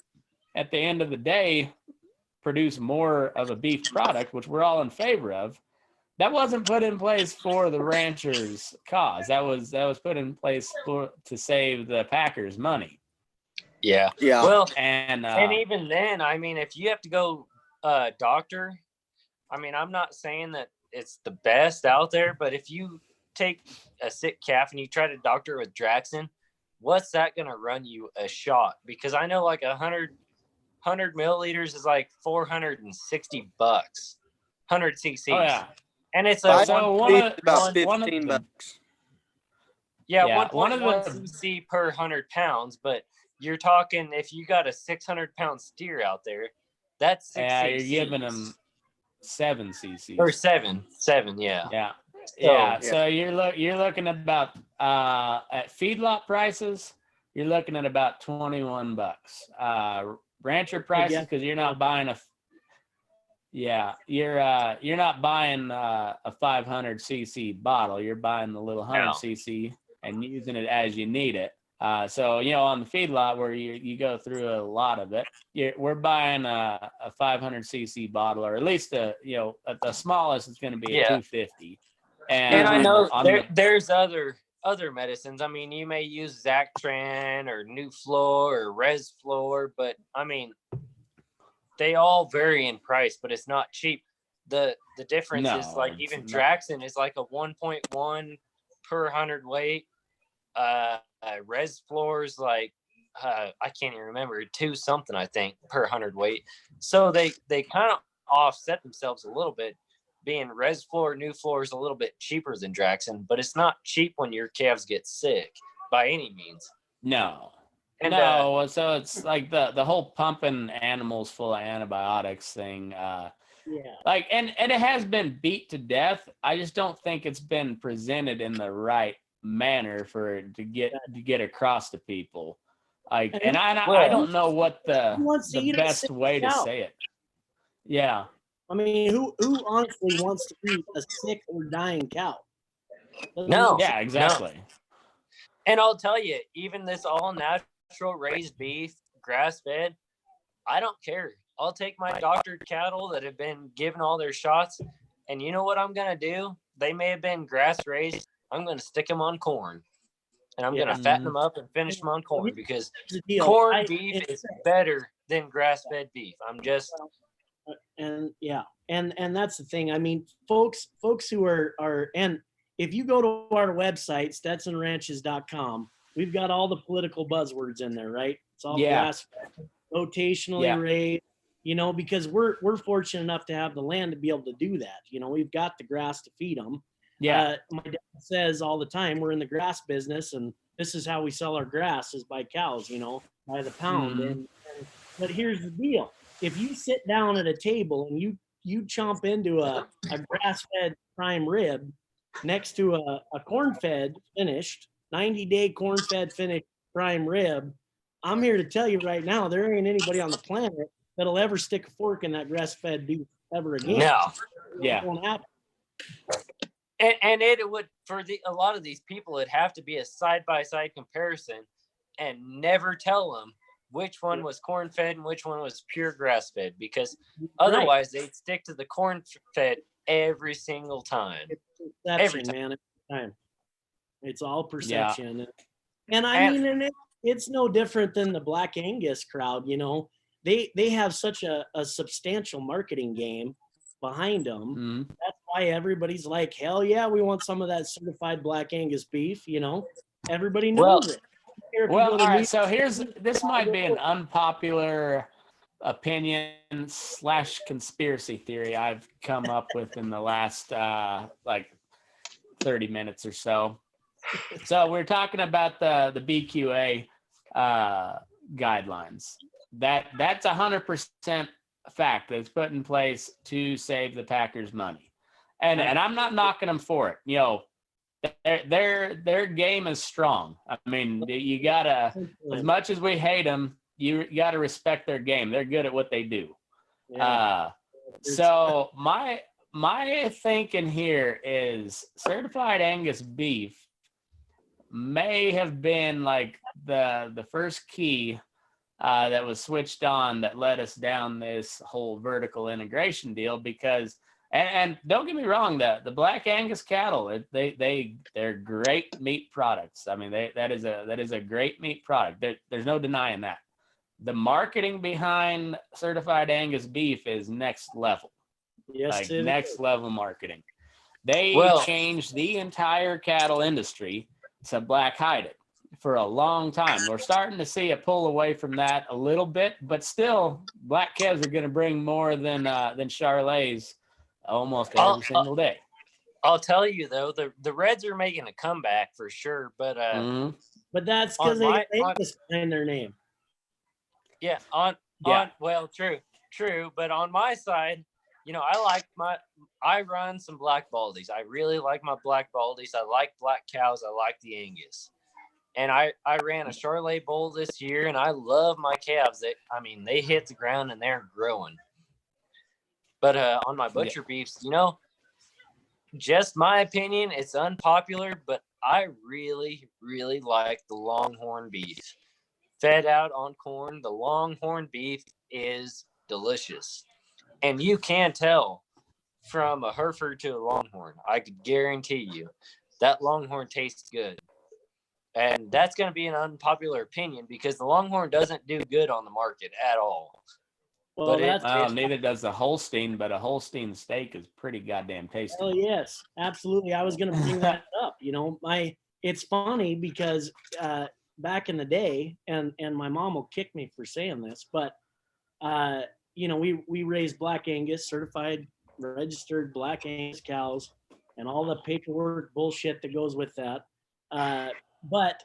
Speaker 2: at the end of the day, produce more of a beef product, which we're all in favor of, that wasn't put in place for the ranchers' cause. That was put in place to save the Packers money.
Speaker 3: Yeah. Well, and even then, I mean, if you have to go doctor, I mean, I'm not saying that it's the best out there. But if you take a sick calf and you try to doctor it with Draxxin, what's that going to run you a shot? Because I know like 100 milliliters is like $460, 100 cc's.
Speaker 2: Oh yeah,
Speaker 3: and it's
Speaker 1: I
Speaker 3: a
Speaker 1: think about
Speaker 2: one of
Speaker 1: 15
Speaker 2: the-
Speaker 1: bucks.
Speaker 3: yeah,
Speaker 2: Yeah,
Speaker 3: 1.1 cc per 100 pounds. But you're talking if you got a 600-pound steer out there, that's 6
Speaker 2: yeah,
Speaker 3: cc's.
Speaker 2: you're giving them 7 cc's.
Speaker 3: Or seven, yeah.
Speaker 2: Yeah.
Speaker 3: So,
Speaker 2: So you're looking at about at feedlot prices, you're looking at about $21. Rancher prices, because you're not buying you're not buying a 500 cc bottle. You're buying the little 100 cc and using it as you need it. So on the feedlot where you go through a lot of it, we're buying a 500 cc bottle, or at least the smallest is going to be a 250.
Speaker 3: And I know there's other medicines. I mean, you may use Zactran or Nuflor or Resflor, but I mean, they all vary in price, but it's not cheap. The difference is like even Draxxin is like a 1.1 per 100 weight. Resflor is like I can't even remember, 2 something I think per 100 weight. So they kind of offset themselves a little bit. Being Resflor, Nuflor is a little bit cheaper than Draxxin, but it's not cheap when your calves get sick by any means.
Speaker 2: No.
Speaker 3: And,
Speaker 2: no, so it's like the whole pumping animals full of antibiotics thing. Like, and it has been beat to death. I just don't think it's been presented in the right manner for it to get across to people. Like, and I don't know what the best way to say it. Yeah.
Speaker 4: I mean, who honestly wants to eat a sick or dying cow?
Speaker 3: No.
Speaker 2: Yeah, exactly.
Speaker 3: No. And I'll tell you, even this all natural raised beef, grass fed, I don't care. I'll take my doctored cattle that have been given all their shots, and you know what I'm going to do? They may have been grass raised. I'm going to stick them on corn, and I'm going to fatten them up and finish them on corn, because corn beef is better than grass fed beef. I'm just.
Speaker 4: And that's the thing. I mean, folks who are, and if you go to our website, stetsonranches.com, we've got all the political buzzwords in there, right? It's all grass, rotationally raised, because we're fortunate enough to have the land to be able to do that. We've got the grass to feed them. My dad says all the time, we're in the grass business, and this is how we sell our grass is by cows, by the pound.
Speaker 2: Mm-hmm.
Speaker 4: But here's the deal. If you sit down at a table and you chomp into a grass-fed prime rib next to a corn-fed finished, 90-day corn-fed finished prime rib, I'm here to tell you right now, there ain't anybody on the planet that'll ever stick a fork in that grass-fed beef ever again.
Speaker 3: No.
Speaker 4: It won't happen.
Speaker 3: And it would, for a lot of these people, it'd have to be a side-by-side comparison, and never tell them which one was corn-fed and which one was pure grass-fed, because otherwise they'd stick to the corn-fed every single time.
Speaker 4: It's perception, man. Every time. It's all perception. And I mean, it's no different than the Black Angus crowd. They have such a substantial marketing game behind them.
Speaker 2: Mm-hmm.
Speaker 4: That's why everybody's like, hell yeah, we want some of that certified Black Angus beef. Everybody knows it.
Speaker 2: Well, all right. So this might be an unpopular opinion / conspiracy theory I've come up with in the last 30 minutes or so. So we're talking about the BQA guidelines. That's 100% fact that's put in place to save the Packers money, and I'm not knocking them for it. Their game is strong. I mean, you gotta, as much as we hate them, you gotta respect their game. They're good at what they do. So my thinking here is certified Angus beef may have been like the first key that was switched on that led us down this whole vertical integration deal, because and don't get me wrong, the Black Angus cattle, they're great meat products. I mean, that is a great meat product. There's no denying that. The marketing behind certified Angus beef is next level.
Speaker 4: Yes,
Speaker 2: next level marketing. They
Speaker 3: Well-
Speaker 2: changed the entire cattle industry to black hide it for a long time. We're starting to see it pull away from that a little bit, but still, black calves are going to bring more than Charolais almost every single day.
Speaker 3: I'll tell you though, the Reds are making a comeback for sure. But
Speaker 2: Mhm.
Speaker 4: But that's
Speaker 3: On
Speaker 4: because they
Speaker 3: my-
Speaker 4: got
Speaker 3: on-
Speaker 4: Angus behind their name.
Speaker 3: yeah,
Speaker 2: Yeah.
Speaker 3: well, true. But on my side, I run some black baldies. I really like my black baldies. I like black cows. I like the Angus. And I ran a Charolais bull this year, and I love my calves. They hit the ground and they're growing. But on my butcher beefs, just my opinion, it's unpopular, but I really, really like the Longhorn beef. Fed out on corn, the Longhorn beef is delicious. And you can tell from a Hereford to a Longhorn. I could guarantee you that Longhorn tastes good. And that's going to be an unpopular opinion because the Longhorn doesn't do good on the market at all.
Speaker 4: Well,
Speaker 2: Neither does the Holstein, but a Holstein steak is pretty goddamn tasty.
Speaker 4: oh yes, absolutely. I was going to bring that up. It's funny because back in the day, and my mom will kick me for saying this, but we raised black Angus, certified, registered black Angus cows, and all the paperwork bullshit that goes with that. But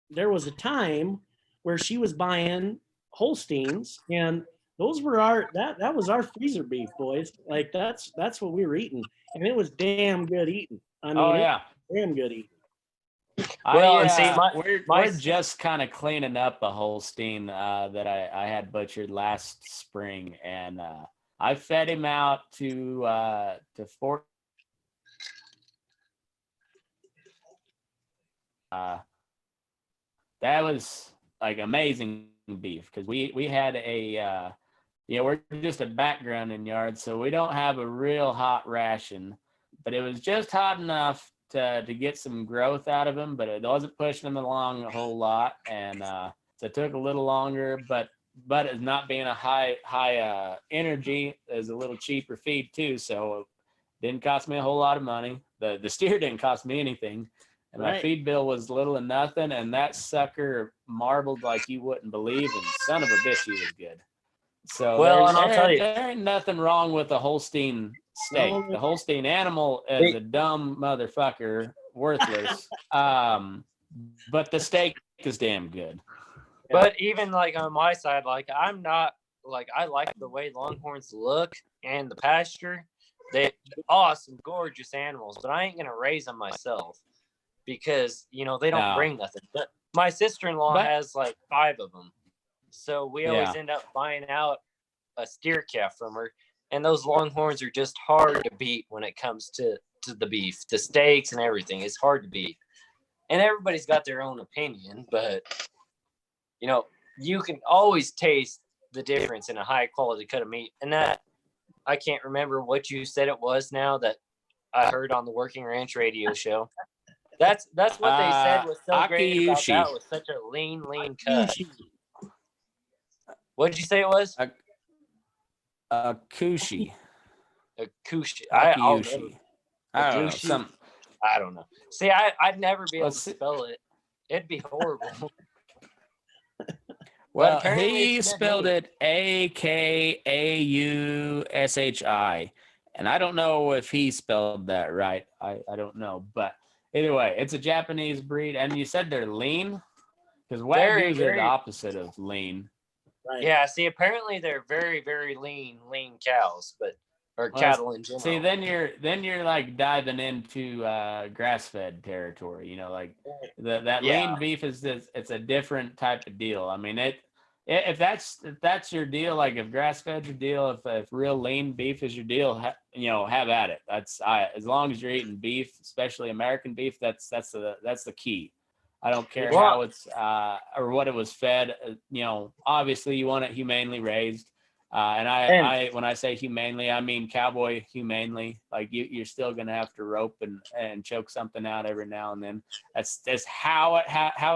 Speaker 4: there was a time where she was buying Holsteins, and those were that was our freezer beef, boys. Like that's what we were eating, and it was damn good eating. I mean, damn good eating.
Speaker 2: We're just kind of cleaning up a Holstein that I had butchered last spring, and I fed him out to 4. That was like amazing beef because we had a we're just a backgrounding yard, so we don't have a real hot ration, but it was just hot enough to get some growth out of him, but it wasn't pushing him along a whole lot, and so it took a little longer, but it's not being a high energy is a little cheaper feed too, so it didn't cost me a whole lot of money. The steer didn't cost me anything. And my feed bill was little and nothing, and that sucker marbled like you wouldn't believe, and son of a bitch, he was good. So
Speaker 3: I'll tell you,
Speaker 2: there ain't nothing wrong with the Holstein steak. The Holstein animal is a dumb motherfucker, worthless. But the steak is damn good.
Speaker 3: But even like on my side, like I'm not like I like the way Longhorns look and the pasture. They awesome, gorgeous animals, but I ain't gonna raise them myself. Because they don't bring nothing. But my sister-in-law has like 5 of them, so we always end up buying out a steer calf from her. And those Longhorns are just hard to beat when it comes to the beef, the steaks, and everything. It's hard to beat. And everybody's got their own opinion, but you can always taste the difference in a high quality cut of meat. And that I can't remember what you said it was now that I heard on the Working Ranch radio show. That's what they said was so great about that was such a lean cut. What did you say it was?
Speaker 2: A Kushi.
Speaker 3: A Kushi.
Speaker 2: I
Speaker 3: don't know. See, I'd never be able to spell it. It'd be horrible.
Speaker 2: Well, he spelled it Akaushi, and I don't know if he spelled that right. I don't know, but anyway, it's a Japanese breed, and you said they're lean? Because Wagyus are the opposite of lean.
Speaker 4: Right.
Speaker 3: Yeah, see, apparently they're very, very lean cows, cattle in general.
Speaker 2: See, then you're like diving into grass-fed territory. Like that lean beef it's a different type of deal. I mean, if that's your deal, like if grass-fed's your deal, if real lean beef is your deal, have at it. As long as you're eating beef, especially American beef, that's the key. I don't care how it's or what it was fed. Obviously you want it humanely raised. And when I say humanely, I mean cowboy humanely. Like you're still gonna have to rope and choke something out every now and then. That's how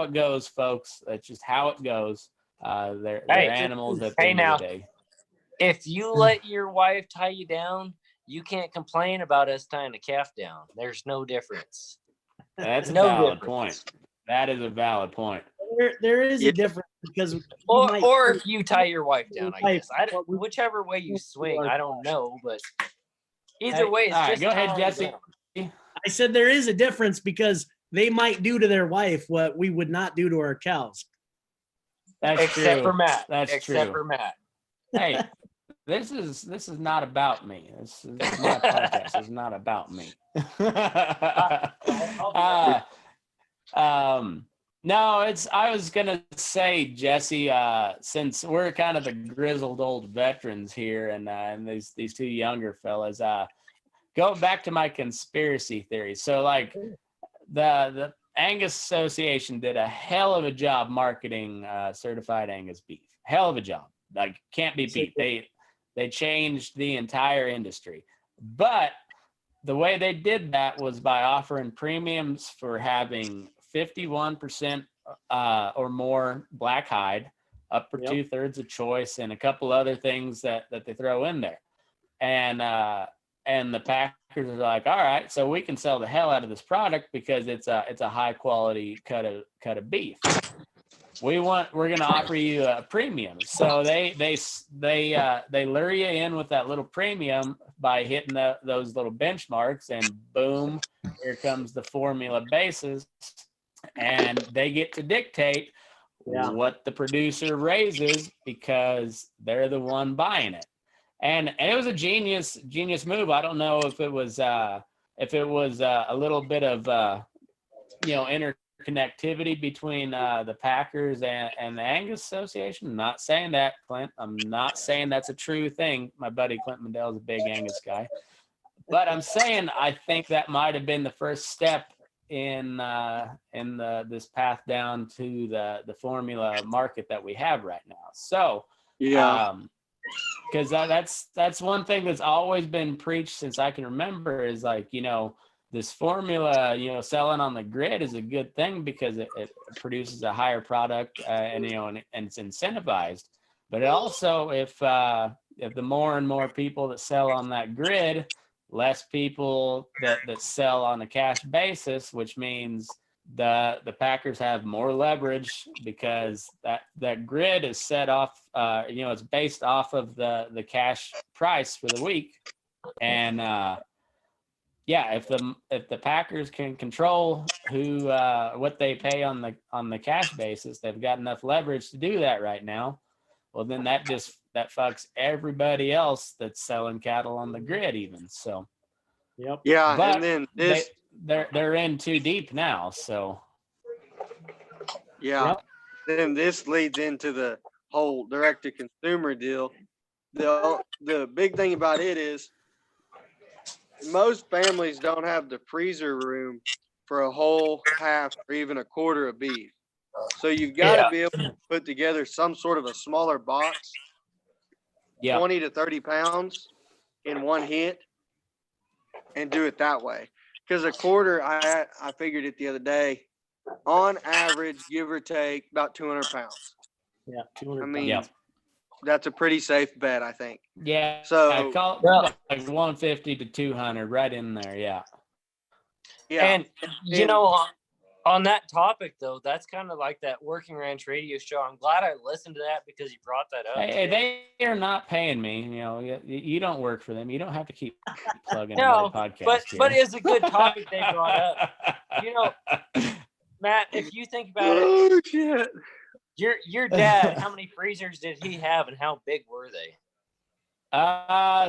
Speaker 2: it goes, folks. That's just how it goes. They're animals at the end of the day.
Speaker 3: If you let your wife tie you down you can't complain about us tying a calf down. There's no difference.
Speaker 2: That's a
Speaker 3: No
Speaker 2: valid
Speaker 3: difference.
Speaker 2: point. That is a valid point.
Speaker 4: There is a difference because
Speaker 3: Or if you tie your wife down, I guess. Whichever way you
Speaker 4: Well,
Speaker 3: swing, I don't know, but either
Speaker 2: Hey,
Speaker 3: way, it's
Speaker 2: all right,
Speaker 3: just
Speaker 2: go ahead,
Speaker 3: tying
Speaker 2: Jesse.
Speaker 3: down.
Speaker 4: I said there is a difference because they might do to their wife what we would not do to our cows.
Speaker 2: That's
Speaker 3: Except
Speaker 2: true.
Speaker 3: for Matt.
Speaker 2: That's
Speaker 3: Except
Speaker 2: true.
Speaker 3: for Matt.
Speaker 2: Hey, this is not about me. This is my podcast. It's not about me. No, I was gonna say, Jesse, since we're kind of the grizzled old veterans here, and these two younger fellas, going back to my conspiracy theory. So, like, the Angus Association did a hell of a job marketing certified Angus beef. Hell of a job. Like, can't be beat. They changed the entire industry. But the way they did that was by offering premiums for having 51% or more black hide, up for 2/3 of choice, and a couple other things that they throw in there. And the Packers are like, all right, so we can sell the hell out of this product because it's a high quality cut of beef. We're going to offer you a premium. So they lure you in with that little premium by hitting those little benchmarks, and boom, here comes the formula basis, and they get to dictate what the producer raises because they're the one buying it. And it was a genius move. I don't know if it was a little bit of interconnectivity between the Packers and the Angus Association. I'm not saying that, Clint. I'm not saying that's a true thing. My buddy Clint Mandel is a big Angus guy, but I'm saying I think that might have been the first step in this path down to the formula market that we have right now. So because that's one thing that's always been preached since I can remember is like, this formula, selling on the grid is a good thing because it produces a higher product and it's incentivized. But it also, if the more and more people that sell on that grid, less people that sell on a cash basis, which means the Packers have more leverage because that grid is set off, it's based off of the cash price for the week. And if the Packers can control what they pay on the cash basis, they've got enough leverage to do that right now. Well, then that fucks everybody else that's selling cattle on the grid even. So
Speaker 1: yeah,
Speaker 2: but
Speaker 1: and then
Speaker 2: they're in too deep now. So
Speaker 1: then this leads into the whole direct to consumer deal. The big thing about it is most families don't have the freezer room for a whole half or even a quarter of beef. So you've got to be able to put together some sort of a smaller box, 20 to 30 pounds in one hit, and do it that way. Because a quarter, I figured it the other day, on average, give or take, about 200 pounds.
Speaker 4: Yeah, 200
Speaker 1: I mean,
Speaker 4: pounds.
Speaker 1: that's a pretty safe bet, I think.
Speaker 2: Yeah.
Speaker 1: So
Speaker 2: I call it like 150 to 200 right in there. Yeah.
Speaker 3: Yeah. And on that topic though, that's kind of like that Working Ranch radio show. I'm glad I listened to that because you brought that up.
Speaker 2: Hey, they are not paying me. You don't work for them. You don't have to keep plugging
Speaker 3: no,
Speaker 2: podcast.
Speaker 3: But it's a good topic they brought up. Matt, if you think about it,
Speaker 1: oh shit.
Speaker 3: Your dad, how many freezers did he have and how big were they?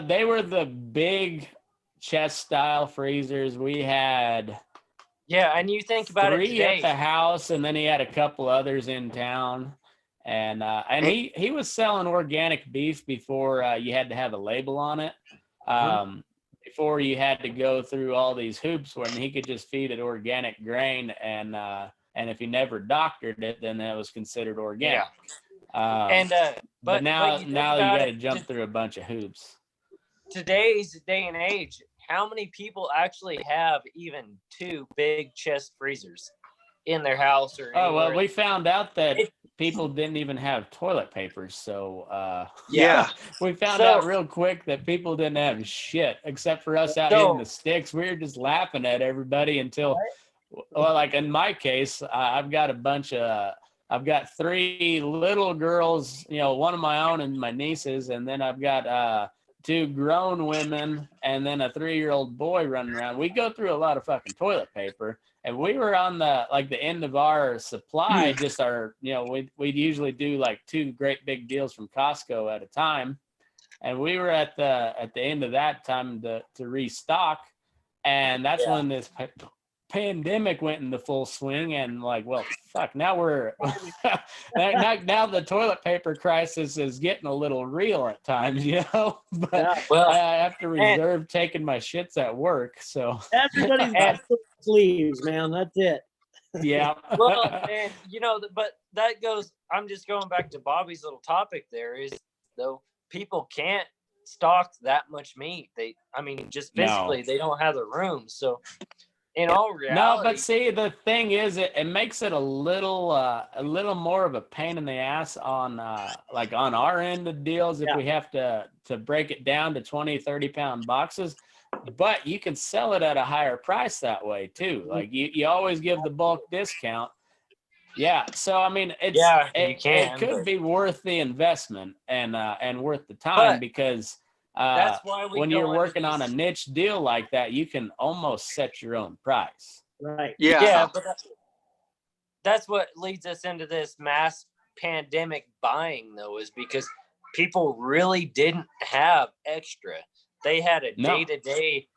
Speaker 2: They were the big chest style freezers. We had
Speaker 3: and you think about it today.
Speaker 2: At the house, and then he had a couple others in town. And he was selling organic beef before you had to have a label on it. Before you had to go through all these hoops when he could just feed it organic grain, and if he never doctored it, then that was considered organic. But now you got to jump through a bunch of hoops.
Speaker 3: Today's day and age, how many people actually have even two big chest freezers in their house or anywhere?
Speaker 2: We found out that people didn't even have toilet paper. So
Speaker 1: Yeah.
Speaker 2: we found out real quick that people didn't have shit except for us out here in the sticks. We were just laughing at everybody until, well, like in my case, I've got I've got 3 little girls, you know, one of my own and my nieces, and then I've got 2 grown women and then a 3-year-old boy running around. We go through a lot of fucking toilet paper, and we were on the end of our supply, just our, you know, we'd usually do like 2 great big deals from Costco at a time. And we were at the end of that time to restock. And that's when this pandemic went into full swing, and like, well, fuck, now we're now the toilet paper crisis is getting a little real at times, you know. But I have to reserve taking my shits at work, so
Speaker 4: everybody's got sleeves, man. That's it.
Speaker 2: Yeah.
Speaker 3: Well, and you know, but that goes, I'm just going back to Bobbie's little topic there, is though people can't stock that much meat. I mean, just physically they don't have the room. So in all reality,
Speaker 2: no, but see, the thing is, it makes it a little more of a pain in the ass on like on our end of deals if we have to break it down to 20-30 pound boxes. But you can sell it at a higher price that way too. Like you always give the bulk discount. Yeah, so I mean, it could be worth the investment and worth the time, because
Speaker 3: that's why
Speaker 2: when you're working on a niche deal like that, you can almost set your own price.
Speaker 4: Right.
Speaker 3: Yeah, but that's what leads us into this mass pandemic buying, though, is because people really didn't have extra. They had a day-to-day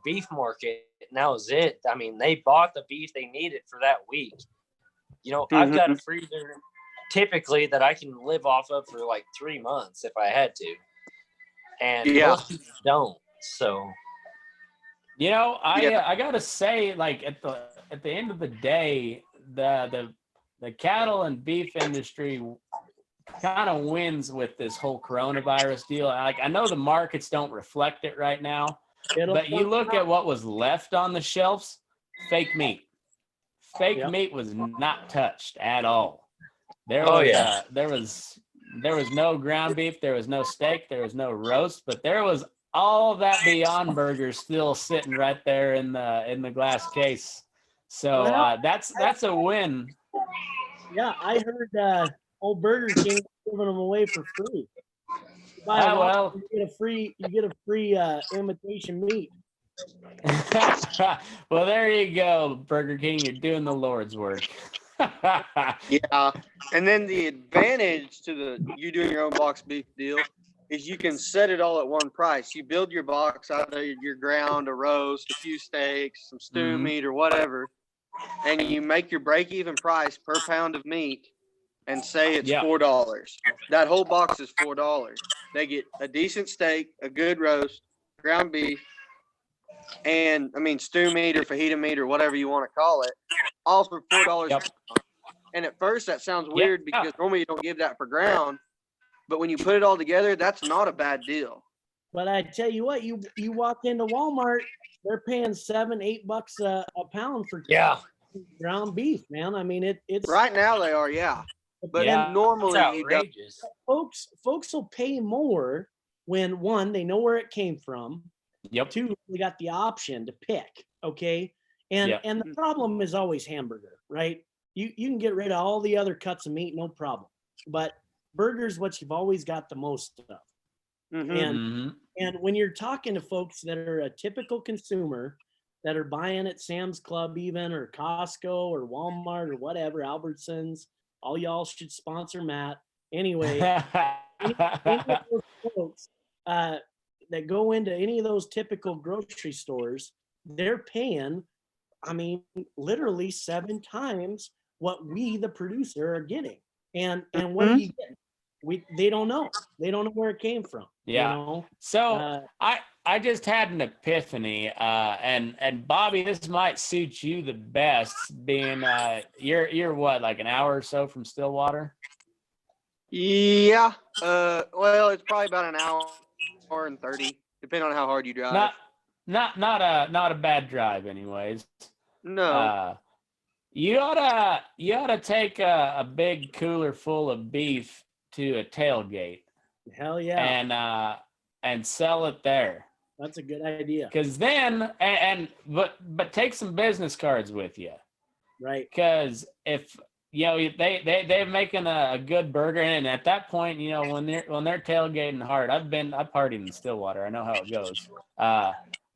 Speaker 3: beef market, and that was it. I mean, they bought the beef they needed for that week. You know, I've got a freezer typically that I can live off of for like 3 months if I had to. And most people don't. So,
Speaker 2: you know, I gotta say, like at the end of the day, the cattle and beef industry kind of wins with this whole coronavirus deal. Like, I know the markets don't reflect it right now, but you look at what was left on the shelves, fake meat. Fake meat was not touched at all. There was no ground beef, there was no steak, there was no roast, but there was all that Beyond Burger still sitting right there in the glass case. So that's a win.
Speaker 4: Yeah, I heard old Burger King giving them away for free. You get a free imitation meat.
Speaker 2: Well, there you go, Burger King. You're doing the Lord's work.
Speaker 1: Yeah, and then the advantage to you doing your own box beef deal is you can set it all at one price. You build your box out of your ground, a roast, a few steaks, some stew meat, or whatever, and you make your break-even price per pound of meat, and say it's $4. That whole box is $4. They get a decent steak, a good roast, ground beef, and I mean stew meat or fajita meat or whatever you want to call it, all for $4. And at first that sounds weird because normally you don't give that per ground, but when you put it all together, that's not a bad deal.
Speaker 4: But I tell you what, you walk into Walmart, they're paying $7-8 a pound for ground beef, man. I mean it's
Speaker 1: right now they are, but normally
Speaker 3: outrageous.
Speaker 4: Folks will pay more when, one, they know where it came from. Two, they got the option to pick. Okay. And the problem is always hamburger, right? You can get rid of all the other cuts of meat, no problem. But burger's what you've always got the most of. And when you're talking to folks that are a typical consumer that are buying at Sam's Club even, or Costco or Walmart or whatever, Albertsons, all y'all should sponsor Matt. Anyway, any of those folks that go into any of those typical grocery stores, they're paying, I mean, literally 7 times what we, the producer, are getting. And what do you get? They don't know. They don't know where it came from.
Speaker 2: Yeah.
Speaker 4: You know?
Speaker 2: So I just had an epiphany, and Bobbie, this might suit you the best, being you're what, like an hour or so from Stillwater?
Speaker 1: Yeah. Well, it's probably about an hour and 30, depending on how hard you drive.
Speaker 2: Not a bad drive, anyways.
Speaker 1: No.
Speaker 2: You oughta take a big cooler full of beef to a tailgate
Speaker 4: Hell yeah.
Speaker 2: and sell it there.
Speaker 4: That's a good idea.
Speaker 2: Because then but take some business cards with you.
Speaker 4: Right.
Speaker 2: Because if they're making a good burger, and at that point, when they're tailgating hard, I've partied in Stillwater. I know how it goes.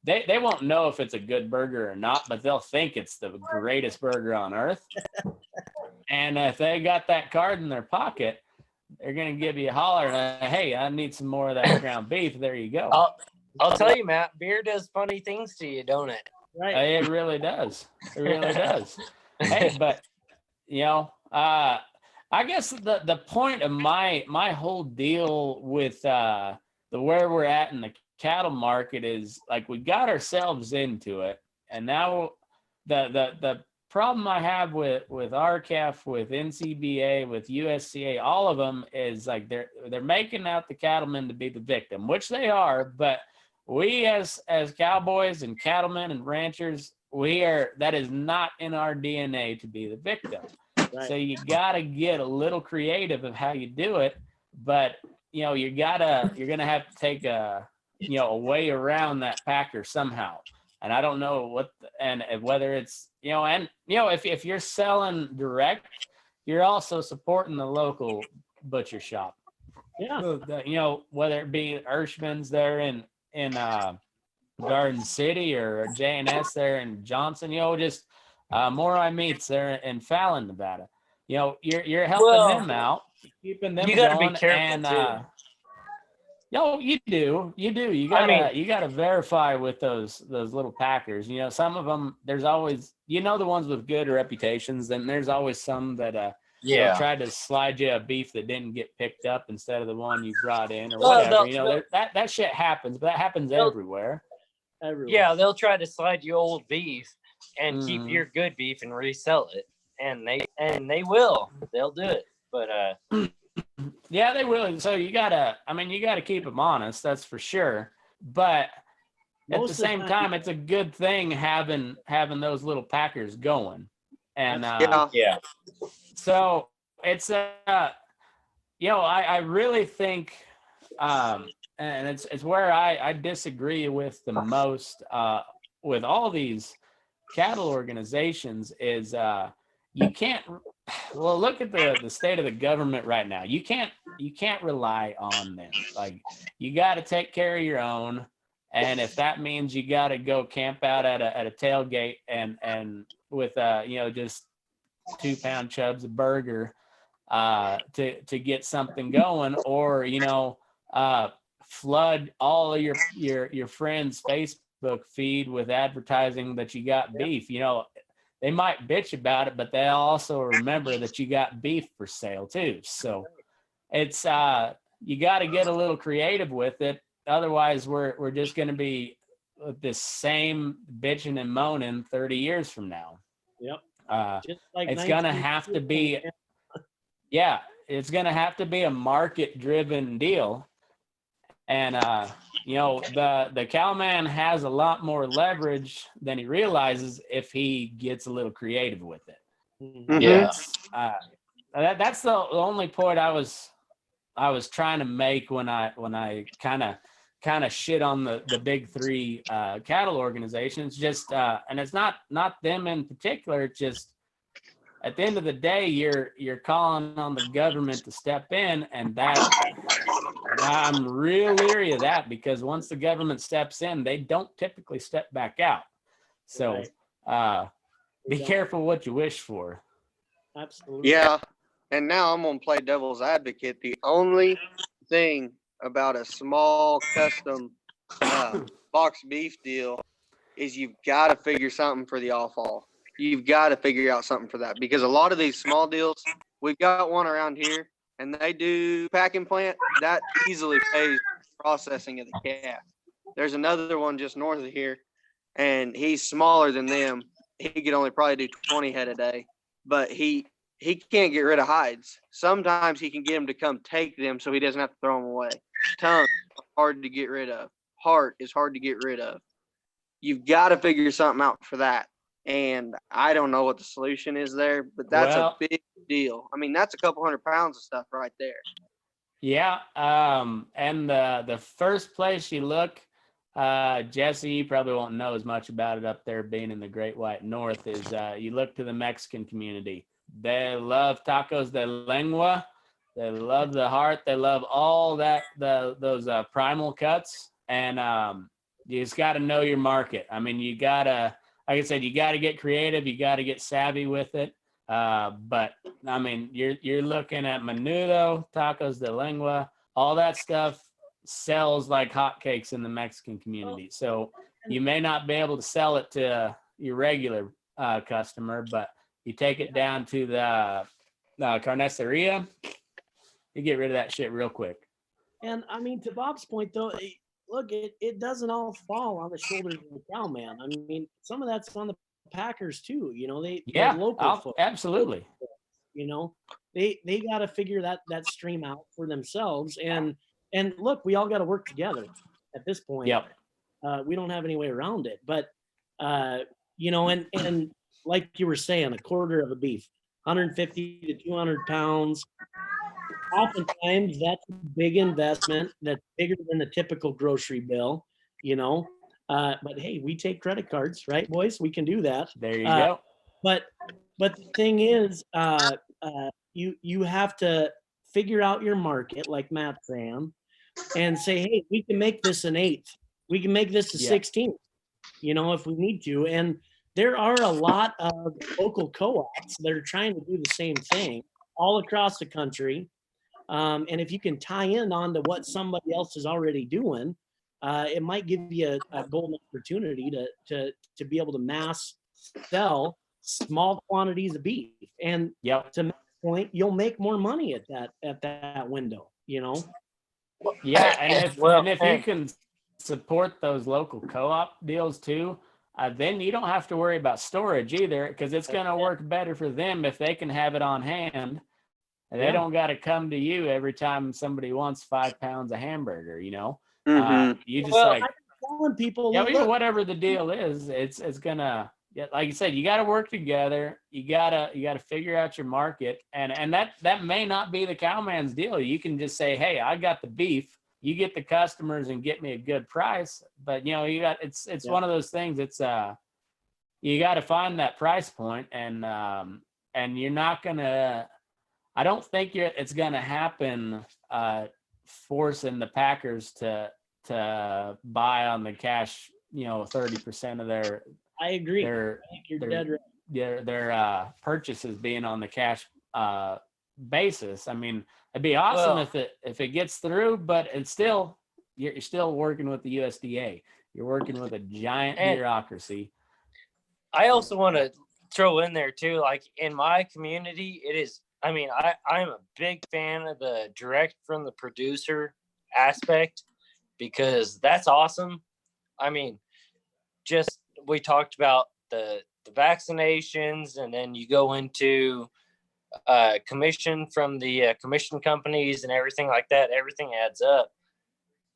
Speaker 2: They won't know if it's a good burger or not, but they'll think it's the greatest burger on earth. And if they got that card in their pocket, they're gonna give you a holler. Hey, I need some more of that ground beef. There you go.
Speaker 3: I'll tell you, Matt. Beer does funny things to you, don't it?
Speaker 4: Right.
Speaker 2: It really does. It really does. Hey, but I guess the point of my whole deal with the where we're at in the cattle market is like we got ourselves into it, and now the problem I have with RCAF, with NCBA, with USCA, all of them is like they're making out the cattlemen to be the victim, which they are, but we as cowboys and cattlemen and ranchers, that is not in our DNA to be the victim.
Speaker 4: Right.
Speaker 2: So you got to get a little creative of how you do it, but you're gonna have to take a way around that packer somehow. And I don't know whether it's if you're selling direct, you're also supporting the local butcher shop.
Speaker 4: Yeah.
Speaker 2: Whether it be Hirschman's there in Garden City or J&S there in Johnson, just Morai Meats there in Fallon, Nevada. You're helping them out, keeping them
Speaker 3: you gotta
Speaker 2: going,
Speaker 3: be careful
Speaker 2: and
Speaker 3: too.
Speaker 2: you do. You gotta verify with those little packers. Some of them, there's always the ones with good reputations. Then there's always some that they'll try to slide you a beef that didn't get picked up instead of the one you brought in or whatever. That shit happens, but that happens everywhere.
Speaker 3: Yeah, they'll try to slide you old beef and keep your good beef and resell it, and they will. They'll do it, but
Speaker 2: yeah, they will. So you gotta keep them honest. That's for sure. But at the same time, it's a good thing having those little packers going. And so it's I really think, and it's where I disagree with the most with all these cattle organizations is you can't. Well, look at the state of the government right now. You can't rely on them. Like, you got to take care of your own, and if that means you got to go camp out at a tailgate and with just 2-pound chubs of burger to get something going, or flood all of your friends' Facebook feed with advertising that you got beef. They might bitch about it, but they'll also remember that you got beef for sale too. So it's you got to get a little creative with it. Otherwise, we're just going to be this same bitching and moaning 30 years from now.
Speaker 4: Yep.
Speaker 2: It's going to have to be, it's going to have to be a market-driven deal. And the cowman has a lot more leverage than he realizes if he gets a little creative with it.
Speaker 1: Mm-hmm.
Speaker 3: Yeah.
Speaker 2: That's the only point I was trying to make when I kind of shit on the big three cattle organizations. Just and it's not them in particular. It's just at the end of the day, you're calling on the government to step in, and that I'm real leery of that, because once the government steps in, they don't typically step back out. So be careful what you wish for.
Speaker 4: Absolutely.
Speaker 1: Yeah. And now I'm going to play devil's advocate. The only thing about a small custom box beef deal is you've got to figure something for the offal. You've got to figure out something for that, because a lot of these small deals, we've got one around here, and they do packing plant. That easily pays processing of the calf. There's another one just north of here, and he's smaller than them. He could only probably do 20 head a day, but he can't get rid of hides. Sometimes he can get them to come take them so he doesn't have to throw them away. Tongue is hard to get rid of. Heart is hard to get rid of. You've got to figure something out for that. And I don't know what the solution is there, but that's a big deal. I mean, that's a couple 100 pounds of stuff right there.
Speaker 2: Yeah. And the first place you look, Jesse, you probably won't know as much about it up there being in the Great White North, is you look to the Mexican community. They love tacos de lengua. They love the heart. They love all that, those primal cuts. And you just got to know your market. I mean, you got to, like I said, you got to get creative. You got to get savvy with it. But I mean, you're looking at menudo, tacos de lengua, all that stuff sells like hotcakes in the Mexican community. So you may not be able to sell it to your regular customer, but you take it down to the carniceria, you get rid of that shit real quick.
Speaker 4: And I mean, to Bob's point though, look, it doesn't all fall on the shoulders of the cow man. I mean, some of that's on the packers too. You know, they're local folks.
Speaker 2: Absolutely.
Speaker 4: You know, they got to figure that stream out for themselves. And look, we all got to work together at this point.
Speaker 2: Yep.
Speaker 4: We don't have any way around it. But you know, and like you were saying, a quarter of a beef, 150 to 200 pounds. Oftentimes that's a big investment that's bigger than the typical grocery bill, you know. But hey, we take credit cards, right, boys? We can do that.
Speaker 2: There you go.
Speaker 4: But the thing is, you have to figure out your market, like Matt's saying, and say, hey, we can make this an 8th. We can make this a 16th, you know, if we need to. And there are a lot of local co-ops that are trying to do the same thing all across the country. And if you can tie in onto what somebody else is already doing, it might give you a golden opportunity to be able to mass sell small quantities of beef. And to Matt's point, you'll make more money at that window, you know?
Speaker 2: Yeah, and if you can support those local co-op deals too, then you don't have to worry about storage either, because it's going to work better for them if they can have it on hand. And they don't got to come to you every time somebody wants 5 pounds of hamburger, you know? You just
Speaker 4: I'm telling people,
Speaker 2: whatever the deal is, it's gonna, like you said, you got to work together. You gotta figure out your market, and that may not be the cowman's deal. You can just say, hey, I got the beef. You get the customers and get me a good price. But you know, it's one of those things. It's you got to find that price point, and you're not gonna. I don't think it's gonna happen. Forcing the packers to buy on the cash, you know, 30% of their.
Speaker 4: I agree. You're dead right.
Speaker 2: Their purchases being on the cash basis. I mean, it'd be awesome if it gets through, but it's still you're still working with the USDA. You're working with a giant bureaucracy.
Speaker 3: I also want to throw in there too, like in my community, it is. I mean, I'm a big fan of the direct from the producer aspect, because that's awesome. I mean, just we talked about the vaccinations, and then you go into commission from the commission companies and everything like that. Everything adds up.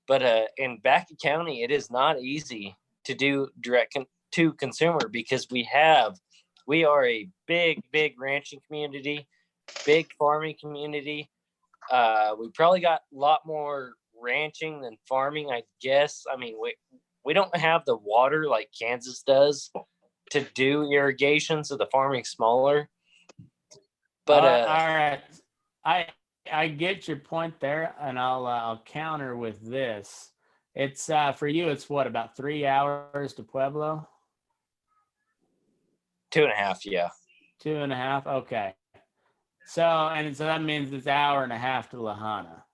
Speaker 3: But in Baca County, it is not easy to do direct to consumer, because we are a big ranching community. Big farming community. We probably got a lot more ranching than farming, I guess. I mean, we don't have the water like Kansas does to do irrigation, so the farming's smaller. But
Speaker 2: all right, I get your point there, and I'll counter with this. It's for you. It's what, about 3 hours to Pueblo?
Speaker 3: 2.5, yeah.
Speaker 2: 2.5. Okay. So that means it's 1.5 hours to La Habana.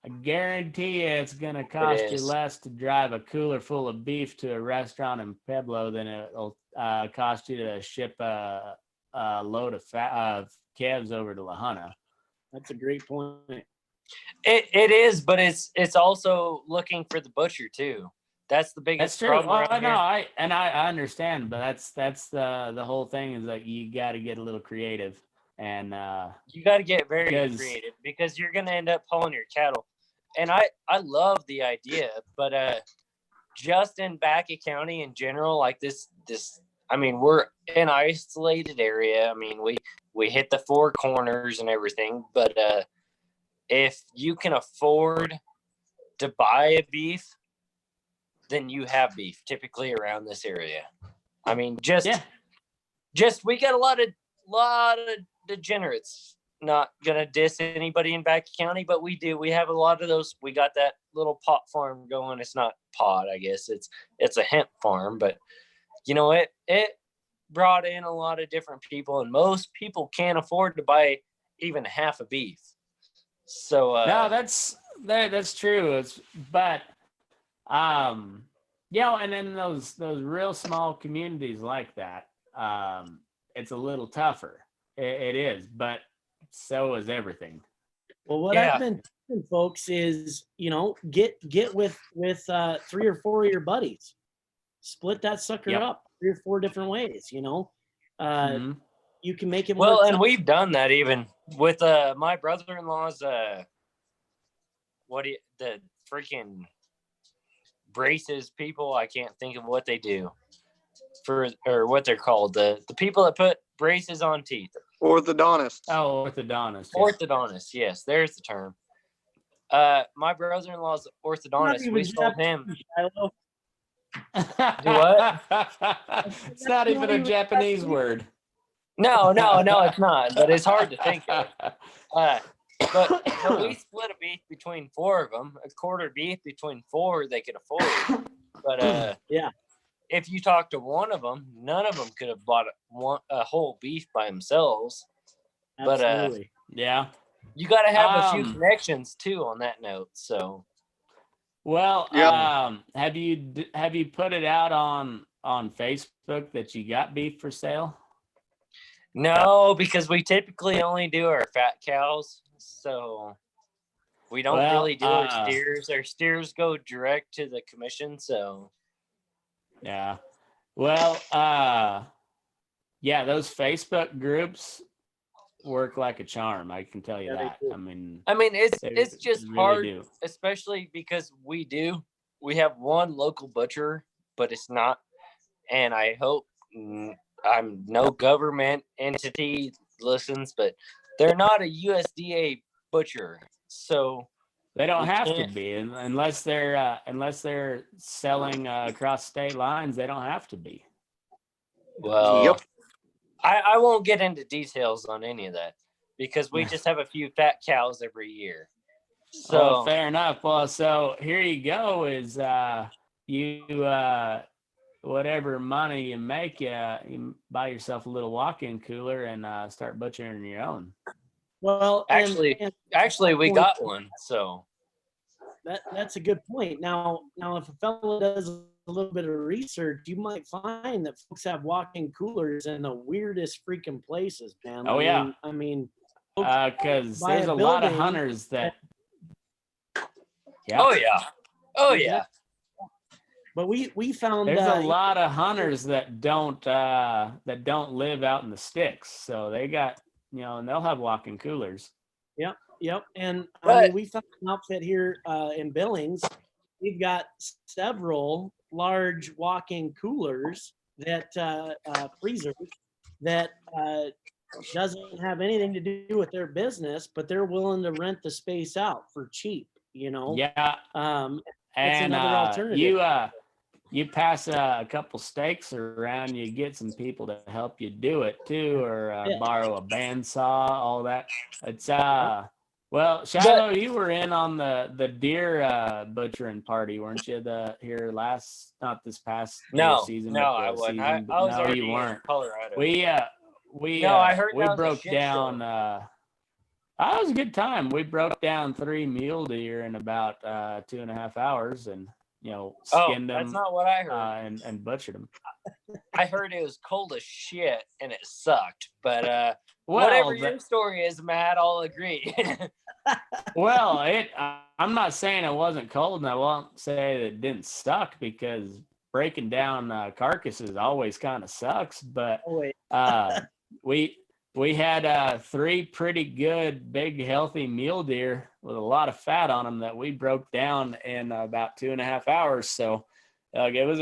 Speaker 2: I guarantee you it's going to cost you less to drive a cooler full of beef to a restaurant in Pueblo than it'll cost you to ship a load of calves over to La Habana.
Speaker 4: That's a great point.
Speaker 3: It is, but it's also looking for the butcher too. That's the biggest problem.
Speaker 2: That's true. I understand, but that's the whole thing, is like you got to get a little creative. And
Speaker 3: you got to get very creative, because you're going to end up pulling your cattle. And I love the idea, but just in Baca County in general, like this, I mean, we're in an isolated area. I mean, we hit the 4 corners and everything, but if you can afford to buy a beef, then you have beef typically around this area. I mean, just we got a lot of degenerates. Not gonna diss anybody in Back County, but we do. We have a lot of those. We got that little pot farm going. It's not pot, I guess. It's a hemp farm, but you know, it brought in a lot of different people, and most people can't afford to buy even half a beef. So
Speaker 2: no, that's true. But you know, and in those real small communities like that, it's a little tougher. It is, but so is everything.
Speaker 4: Well, what I've been telling folks is, you know, get with 3 or 4 of your buddies, split that sucker up 3 or 4 different ways. You know, you can make it
Speaker 3: well, and
Speaker 4: tough.
Speaker 3: we've done that even with my brother-in-law's the freaking braces people. I can't think of what they do or what they're called. The people that put braces on teeth.
Speaker 1: Orthodontist.
Speaker 2: Oh, orthodontist.
Speaker 3: Yeah. Orthodontist, yes, there's the term. My brother-in-law's orthodontist. We sold him.
Speaker 2: Do what? It's not even a Japanese word.
Speaker 3: No, it's not. But it's hard to think of. But we split a beef between 4 of them. A quarter beef between 4 they could afford. But if you talk to one of them, none of them could have bought a whole beef by themselves.
Speaker 4: Absolutely.
Speaker 3: But you got to have a few connections too on that note. So,
Speaker 2: well, have you put it out on Facebook that you got beef for sale?
Speaker 3: No, because we typically only do our fat cows, so we don't really do our steers. Our steers go direct to the commission, so.
Speaker 2: Yeah. Well, those Facebook groups work like a charm. I can tell you that. I mean,
Speaker 3: it's just
Speaker 2: really
Speaker 3: hard, especially because we have one local butcher, but it's not, and I hope I'm no government entity listens, but they're not a USDA butcher, so.
Speaker 2: They don't have to be unless they're selling across state lines. They don't have to be.
Speaker 3: Well, I won't get into details on any of that because we just have a few fat cows every year. So
Speaker 2: fair enough. Well, so here you go. Is you whatever money you make, you buy yourself a little walk-in cooler and start butchering your own.
Speaker 4: Well,
Speaker 3: actually, we got one. So
Speaker 4: that's a good point. Now, if a fellow does a little bit of research, you might find that folks have walk-in coolers in the weirdest freaking places, man. I mean,
Speaker 2: because there's a lot of hunters that.
Speaker 3: Yeah. Oh yeah.
Speaker 4: But we found
Speaker 2: there's a lot of hunters that don't live out in the sticks, so they got. And they'll have walk-in coolers.
Speaker 4: Yep. And I mean, we found an outfit here in Billings. We've got several large walk-in coolers that freezers that doesn't have anything to do with their business, but they're willing to rent the space out for cheap.
Speaker 2: Yeah.
Speaker 4: It's another alternative.
Speaker 2: You pass a couple stakes around, you get some people to help you do it too, or borrow a bandsaw, all that. It's well, Shiloh, you were in on the deer butchering party, weren't you? Not this past season.
Speaker 3: No, I wasn't. I was already
Speaker 2: you weren't.
Speaker 3: in Colorado.
Speaker 2: I heard we broke down. It was a good time. We broke down 3 mule deer in about 2.5 hours, and skinned them.
Speaker 3: That's not what I heard.
Speaker 2: And butchered them.
Speaker 3: I heard it was cold as shit and it sucked. But whatever your story is, Matt, I'll agree.
Speaker 2: Well, I'm not saying it wasn't cold, and I won't say that it didn't suck, because breaking down carcasses always kind of sucks. But we had 3 pretty good, big, healthy mule deer with a lot of fat on them that we broke down in about 2.5 hours. So Like it was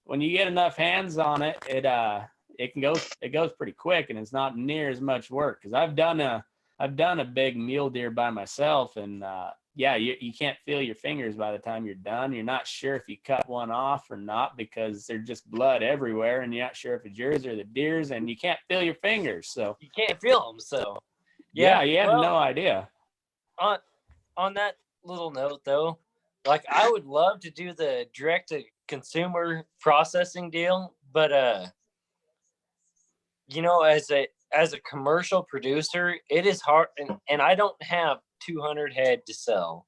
Speaker 2: when you get enough hands on it, it goes pretty quick, and it's not near as much work. Because I've done a big mule deer by myself, and you can't feel your fingers by the time you're done. You're not sure if you cut one off or not because there's just blood everywhere, and you're not sure if it's yours or the deer's, and you can't feel your fingers. So
Speaker 3: you can't feel them. So
Speaker 2: yeah, you have no idea.
Speaker 3: On that little note, though, like I would love to do the direct to consumer processing deal, but as a commercial producer, it is hard, and I don't have 200 head to sell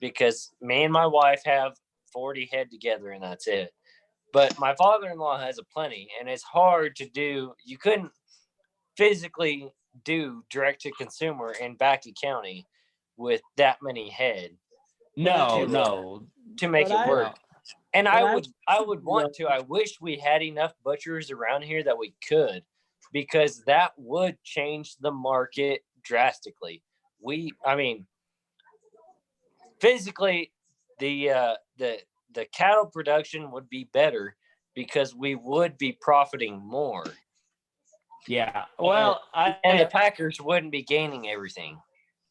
Speaker 3: because me and my wife have 40 head together, and that's it. But my father-in-law has a plenty, and it's hard to do. You couldn't physically do direct to consumer in Backey County with that many head.
Speaker 2: No.
Speaker 3: To make it work. And I would want to. I wish we had enough butchers around here that we could, because that would change the market drastically. Physically, the cattle production would be better because we would be profiting more.
Speaker 2: Yeah. Well,
Speaker 3: and the packers wouldn't be gaining everything.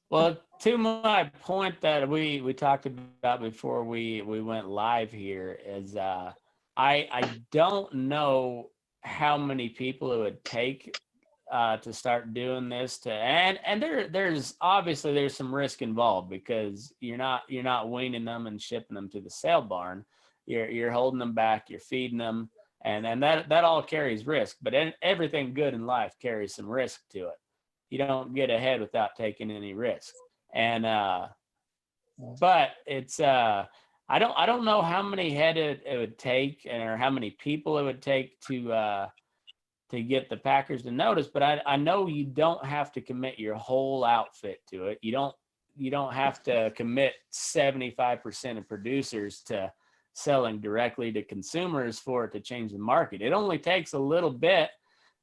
Speaker 2: Well, to my point that we talked about before we went live here is I don't know how many people it would take to start doing this and there's obviously some risk involved because you're not weaning them and shipping them to the sale barn. You're holding them back, you're feeding them, and that all carries risk. But everything good in life carries some risk to it. You don't get ahead without taking any risk. And but it's I don't know how many head it would take or how many people it would take to get the packers to notice. But I know you don't have to commit your whole outfit to it. You don't have to commit 75% of producers to selling directly to consumers for it to change the market. It only takes a little bit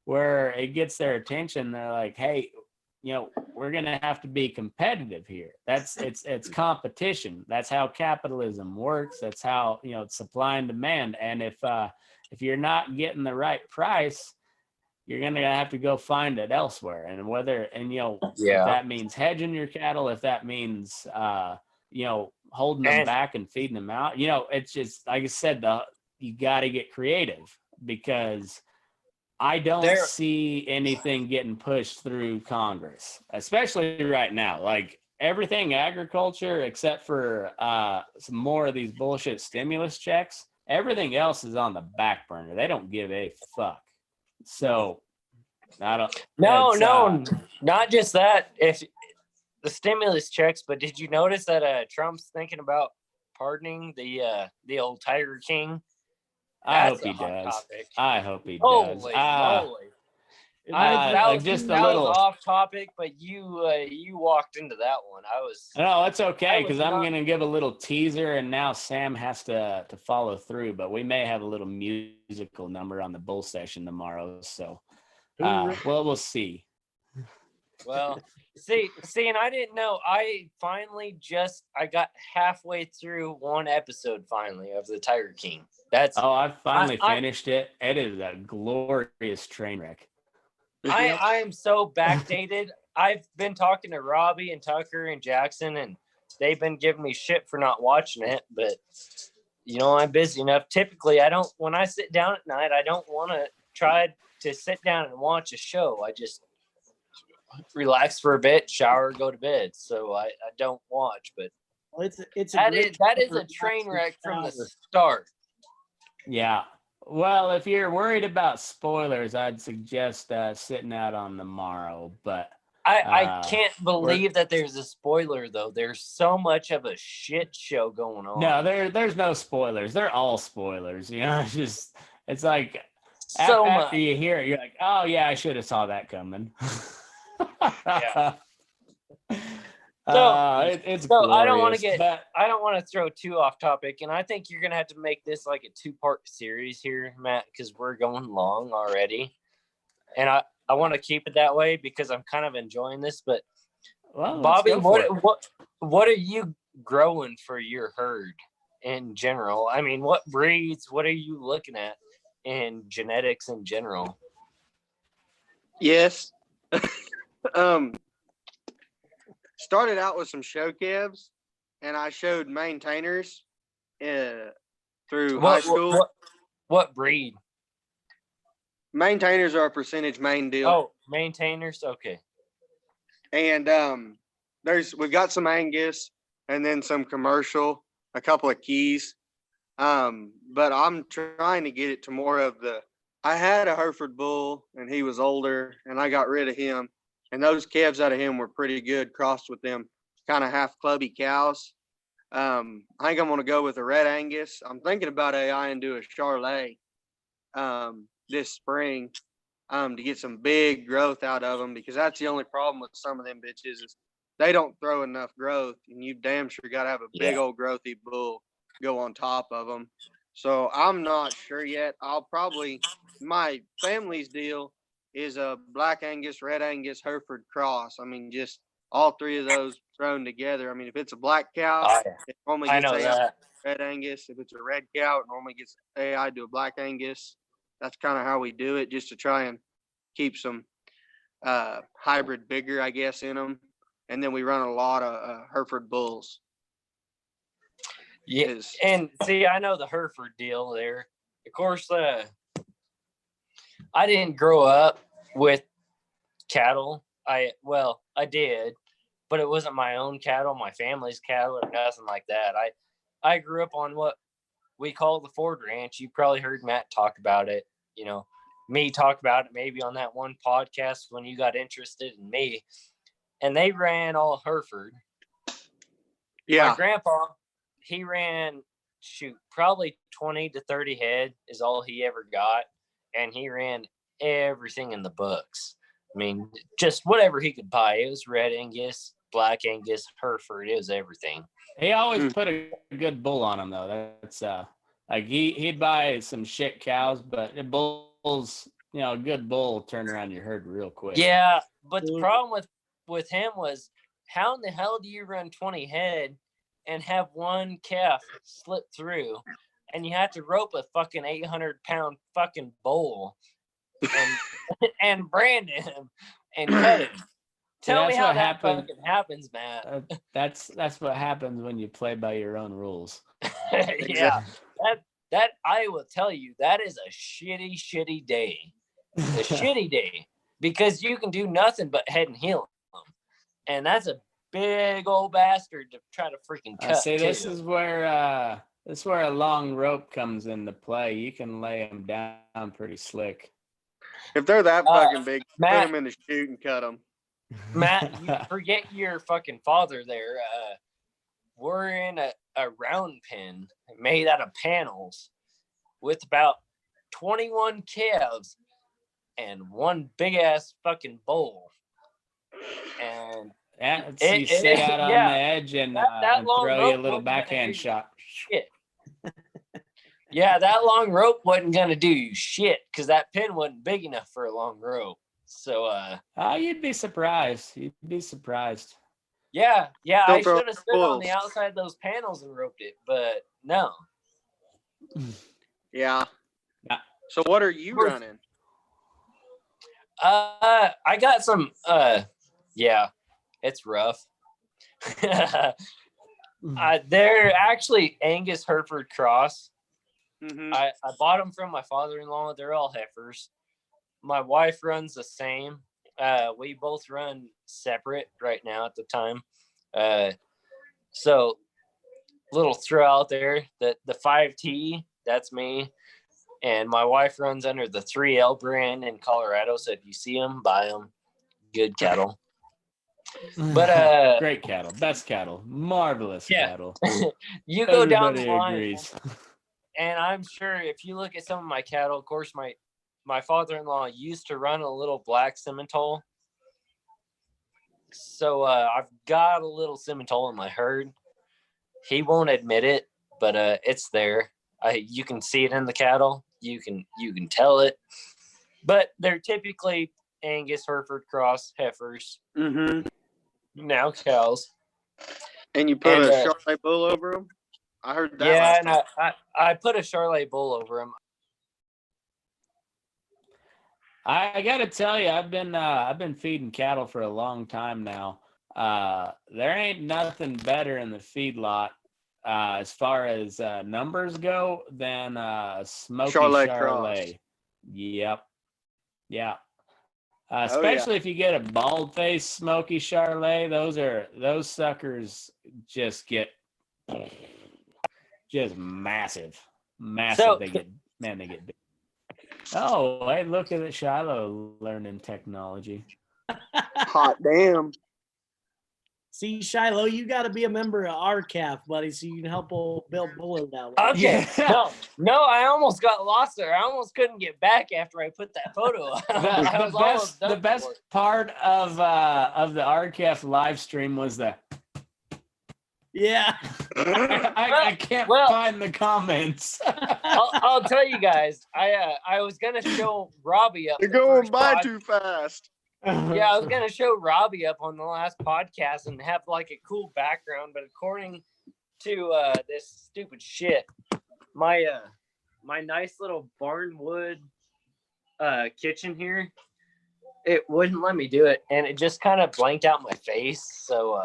Speaker 2: where it gets their attention. They're like, hey, we're going to have to be competitive here. It's competition. That's how capitalism works. That's how, it's supply and demand. And if you're not getting the right price, you're going to have to go find it elsewhere. And if that means hedging your cattle, if that means, holding them back and feeding them out, it's just, like I said, you got to get creative because I don't see anything getting pushed through Congress, especially right now. Like everything agriculture, except for some more of these bullshit stimulus checks, everything else is on the back burner. They don't give a fuck. So I don't.
Speaker 3: No, not just that. If the stimulus checks, but did you notice that Trump's thinking about pardoning the old Tiger King?
Speaker 2: I hope he does.
Speaker 3: Holy moly. That was off topic, but you walked into that one.
Speaker 2: No, it's okay because I'm going to give a little teaser, and now Sam has to follow through. But we may have a little musical number on the bull session tomorrow, so we'll see.
Speaker 3: Well, see, and I didn't know. I got halfway through one episode finally of the Tiger King.
Speaker 2: I finally finished it. It is a glorious train wreck.
Speaker 3: I am so backdated. I've been talking to Robbie and Tucker and Jackson, and they've been giving me shit for not watching it. But I'm busy enough. Typically, when I sit down at night, I don't want to try to sit down and watch a show. I just relax for a bit, shower, go to bed. So I don't watch. But that is a train wreck from the start.
Speaker 2: Yeah. Well, if you're worried about spoilers, I'd suggest sitting out on the morrow. But
Speaker 3: I can't believe that there's a spoiler, though. There's so much of a shit show going on.
Speaker 2: No, there's no spoilers. They're all spoilers. It's like
Speaker 3: so
Speaker 2: after you hear it, you're like, oh yeah, I should have saw that coming.
Speaker 3: Yeah.
Speaker 2: It's
Speaker 3: so I don't
Speaker 2: want
Speaker 3: to throw too off topic, and I think you're gonna have to make this like a 2-part series here, Matt, because we're going long already, and I want to keep it that way because I'm kind of enjoying this. But Bobbie, what are you growing for your herd in general? I mean, what breeds? What are you looking at in genetics in general?
Speaker 1: Yes. Started out with some show calves, and I showed maintainers through high school.
Speaker 3: What breed?
Speaker 1: Maintainers are a percentage main deal.
Speaker 3: Oh, maintainers. Okay.
Speaker 1: And we've got some Angus and then some commercial, a couple of keys. But I'm trying to get it to more of I had a Hereford bull and he was older and I got rid of him. And those calves out of him were pretty good crossed with them kind of half clubby cows. I think I'm going to go with a red Angus. I'm thinking about AI and do a Charolais this spring to get some big growth out of them, because that's the only problem with some of them bitches is they don't throw enough growth, and you damn sure got to have a big old growthy bull go on top of them. So I'm not sure yet. My family's deal is a black Angus, red Angus, Hereford cross. I mean, just all three of those thrown together. I mean, if it's a black cow, it normally gets AI red Angus. If it's a red cow, it normally gets AI to a black Angus. That's kind of how we do it, just to try and keep some hybrid bigger, I guess, in them. And then we run a lot of Hereford bulls.
Speaker 3: Yeah, and see, I know the Hereford deal there. Of course, I didn't grow up with cattle. I did, but it wasn't my own cattle, my family's cattle, or nothing like that. I grew up on what we call the Ford Ranch. You probably heard Matt talk about it. You know, me talk about it maybe on that one podcast when you got interested in me. And they ran all Hereford.
Speaker 1: Yeah.
Speaker 3: My grandpa, he ran, probably 20 to 30 head is all he ever got. And he ran everything in the books. I mean, just whatever he could buy. It was red Angus, black Angus, Hereford. It was everything.
Speaker 2: He always put a good bull on him, though. That's like he'd buy some shit cows, but the bulls, a good bull will turn around your herd real quick.
Speaker 3: Yeah, but the problem with him was, how in the hell do you run 20 head and have one calf slip through, and you have to rope a fucking 800-pound fucking bull and brand him and cut him? Tell me how that fucking happens, Matt.
Speaker 2: That's what happens when you play by your own rules.
Speaker 3: Yeah, that I will tell you, that is a shitty day. A shitty day, because you can do nothing but head and heel them, and that's a big old bastard to try to freaking cut.
Speaker 2: This is where a long rope comes into play. You can lay them down pretty slick.
Speaker 1: If they're that fucking big, Matt, put them in the chute and cut them.
Speaker 3: Matt, you forget your fucking father there. We're in a round pen made out of panels with about 21 calves and one big ass fucking bull. And
Speaker 2: you sit out on the edge and throw you a little backhand shot.
Speaker 3: Shit. Yeah, that long rope wasn't gonna do you shit, because that pin wasn't big enough for a long rope. So
Speaker 2: you'd be surprised. Yeah,
Speaker 3: I should have stood on the outside of those panels and roped it, but no.
Speaker 1: Yeah. So what are you running?
Speaker 3: I got some it's rough. They're actually Angus Hereford cross. Mm-hmm. I bought them from my father-in-law. They're all heifers. My wife runs the same. We both run separate right now at the time. So little throw out there that the 5T, that's me. And my wife runs under the 3L brand in Colorado. So if you see them, buy them. Good cattle. But
Speaker 2: great cattle, best cattle, marvelous cattle.
Speaker 3: You go down the line, and I'm sure if you look at some of my cattle, of course, my father-in-law used to run a little black Simmental. So I've got a little Simmental in my herd. He won't admit it, but it's there. You can see it in the cattle. You can tell it. But they're typically Angus Hereford cross heifers. Mm-hmm. Now cows.
Speaker 1: And you put a Charolais bull over them? I heard that.
Speaker 3: Yeah, and I put a Charolais bull over him.
Speaker 2: I got to tell you, I've been feeding cattle for a long time now. There ain't nothing better in the feedlot as far as numbers go than smoky
Speaker 1: Charolais
Speaker 2: Charolais.
Speaker 1: cross.
Speaker 2: Yep. Yeah.
Speaker 1: Oh,
Speaker 2: Especially if you get a bald-faced smoky Charolais, those suckers just get just massive.
Speaker 3: So-
Speaker 2: They get big. Oh, hey, look at it, Shiloh learning technology.
Speaker 1: Hot damn.
Speaker 4: See, Shiloh, you got to be a member of our calf, buddy, so you can help Bill Buller that way.
Speaker 3: Okay.
Speaker 2: Yeah.
Speaker 3: No, I almost got lost there. I almost couldn't get back after I put that photo up. I was almost done
Speaker 2: The best
Speaker 3: for it.
Speaker 2: part of the RCAF live stream was the
Speaker 4: Yeah.
Speaker 2: I can't
Speaker 3: Well-
Speaker 2: find the comments.
Speaker 3: I'll tell you guys. I was gonna show Robbie up.
Speaker 1: You're
Speaker 3: the
Speaker 1: going
Speaker 3: first
Speaker 1: by
Speaker 3: pod-
Speaker 1: too fast.
Speaker 3: Yeah, I was gonna show Robbie up on the last podcast and have like a cool background, but according to this stupid shit, my nice little barnwood kitchen here, it wouldn't let me do it, and it just kind of blanked out my face. So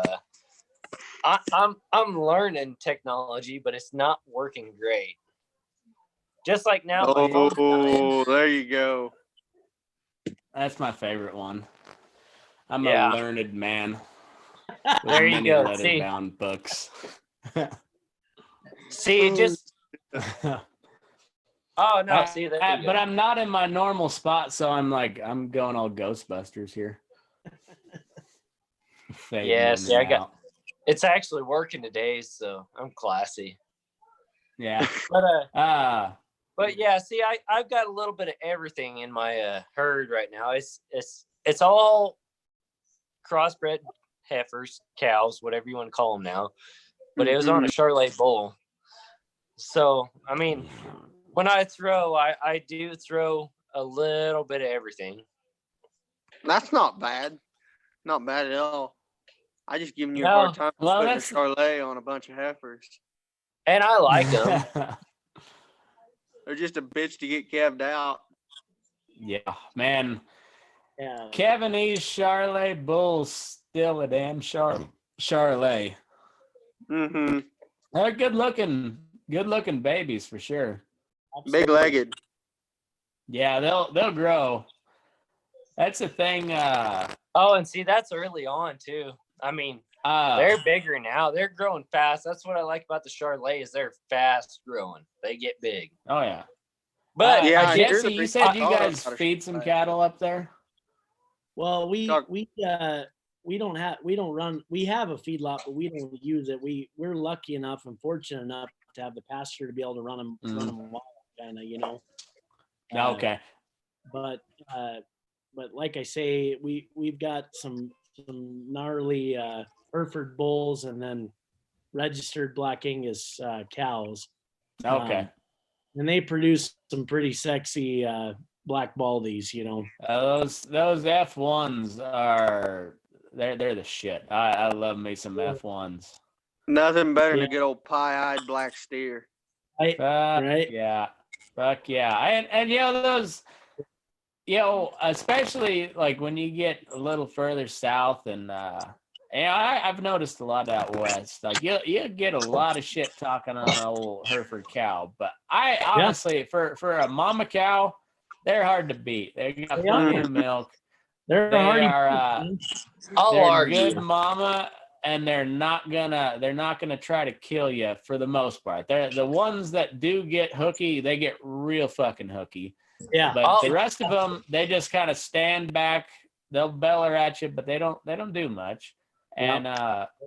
Speaker 3: I'm learning technology, but it's not working great. Just like now, my phone's dying.
Speaker 1: Oh, there you go.
Speaker 2: That's my favorite one. I'm
Speaker 3: Yeah.
Speaker 2: a learned man. With
Speaker 3: There you
Speaker 2: many
Speaker 3: go.
Speaker 2: leather-bound books.
Speaker 3: See, it just oh no, see that.
Speaker 2: But I'm not in my normal spot, so I'm going all Ghostbusters here. Fading
Speaker 3: Yeah,
Speaker 2: in
Speaker 3: see,
Speaker 2: and
Speaker 3: I got-
Speaker 2: out.
Speaker 3: It's actually working today, so I'm classy.
Speaker 2: Yeah.
Speaker 3: But But yeah, see, I've got a little bit of everything in my herd right now. It's all crossbred heifers, cows, whatever you want to call them now. But it was on a Charolais bull. So I mean, when I throw, I do throw a little bit of everything.
Speaker 1: That's not bad. Not bad at all. I just giving you a
Speaker 3: No.
Speaker 1: hard time
Speaker 2: Well,
Speaker 1: putting a
Speaker 2: that's-
Speaker 1: Charolais on a bunch of heifers.
Speaker 3: And I like them.
Speaker 1: They're just a bitch to get calved out.
Speaker 2: Yeah, man.
Speaker 4: Yeah.
Speaker 2: Cavanese Charolais bull's still a damn Charolais.
Speaker 1: Mm-hmm.
Speaker 2: They're good looking babies for sure.
Speaker 1: Big legged.
Speaker 2: Yeah, they'll grow. That's the thing.
Speaker 3: Oh, and see, that's early on too. I mean, they're bigger now. They're growing fast. That's what I like about the Charolais is they're fast growing. They get big.
Speaker 2: Oh yeah.
Speaker 3: But
Speaker 1: yeah,
Speaker 3: I guess
Speaker 2: Jesse, you said you guys feed some cattle up there?
Speaker 4: Well, we have a feedlot, but we don't use it. We're lucky enough and fortunate enough to have the pasture to be able to run them wild, kind of, you know.
Speaker 2: Okay.
Speaker 4: But like I say, we've got some gnarly Hereford bulls and then registered Black Angus cows.
Speaker 2: Okay.
Speaker 4: And they produce some pretty sexy black baldies, you know.
Speaker 2: Those F1s are they're the shit. I love me some F1s.
Speaker 1: Nothing better than a good old pie-eyed black steer.
Speaker 4: Right?
Speaker 2: Yeah. Fuck yeah. And you know those, you know, especially like when you get a little further south and I've noticed a lot out west. Like you get a lot of shit talking on an old Hereford cow, but I honestly for a mama cow, they're hard to beat. They got plenty of milk.
Speaker 4: They're
Speaker 3: I'll
Speaker 2: they're
Speaker 3: argue.
Speaker 2: good mama, and they're not gonna try to kill you for the most part. They're the ones that do get hooky. They get real fucking hooky.
Speaker 4: Yeah.
Speaker 2: But the rest of them, they just kind of stand back. They'll beller at you, but they don't do much. And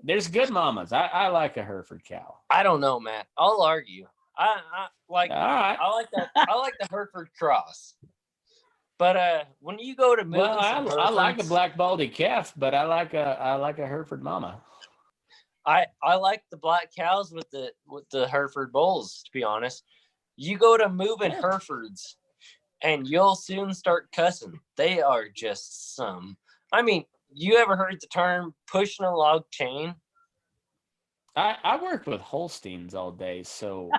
Speaker 2: there's good mamas. I like a Hereford cow.
Speaker 3: I don't know, Matt. I'll argue. I like.
Speaker 2: All right.
Speaker 3: I like that. I like the Hereford cross. But when you go to
Speaker 2: Well,
Speaker 3: moving
Speaker 2: I like a black baldy calf, but I like a Hereford mama.
Speaker 3: I like the black cows with the Hereford bulls. To be honest, you go to moving Herefords, and you'll soon start cussing. They are just some. I mean, you ever heard the term pushing a log chain?
Speaker 2: I worked with Holsteins all day, so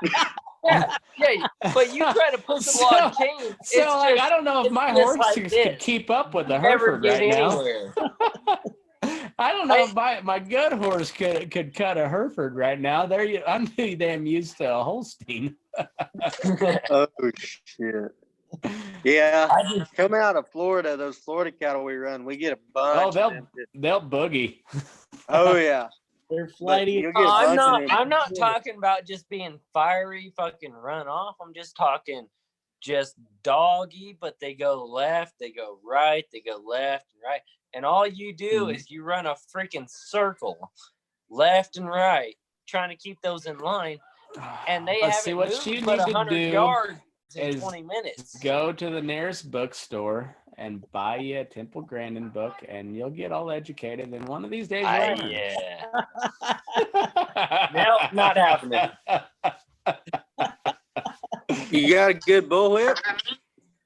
Speaker 3: Yeah, but you try to put them on tame.
Speaker 2: So like,
Speaker 3: just,
Speaker 2: I don't know if my
Speaker 3: just
Speaker 2: horses
Speaker 3: like
Speaker 2: could keep up with the
Speaker 3: never
Speaker 2: Hereford
Speaker 3: get
Speaker 2: right now.
Speaker 3: anywhere.
Speaker 2: I don't know if my good horse could cut a Hereford right now. I'm too damn used to a Holstein.
Speaker 1: Oh shit! Yeah, coming out of Florida, those Florida cattle we run, we get a bunch.
Speaker 2: They'll boogie.
Speaker 1: Oh yeah,
Speaker 4: They're flighty.
Speaker 3: I'm not talking about just being fiery, fucking run off. I'm just talking just doggy, but they go left, they go right, they go left and right. And all you do is you run a freaking circle left and right, trying to keep those in line. And they haven't moved but 100 yards in 20 minutes.
Speaker 2: Go to the nearest bookstore and buy you a Temple Grandin book, and you'll get all educated. And one of these days, you'll learn.
Speaker 3: Yeah. Nope, not happening.
Speaker 1: You got a good bullwhip?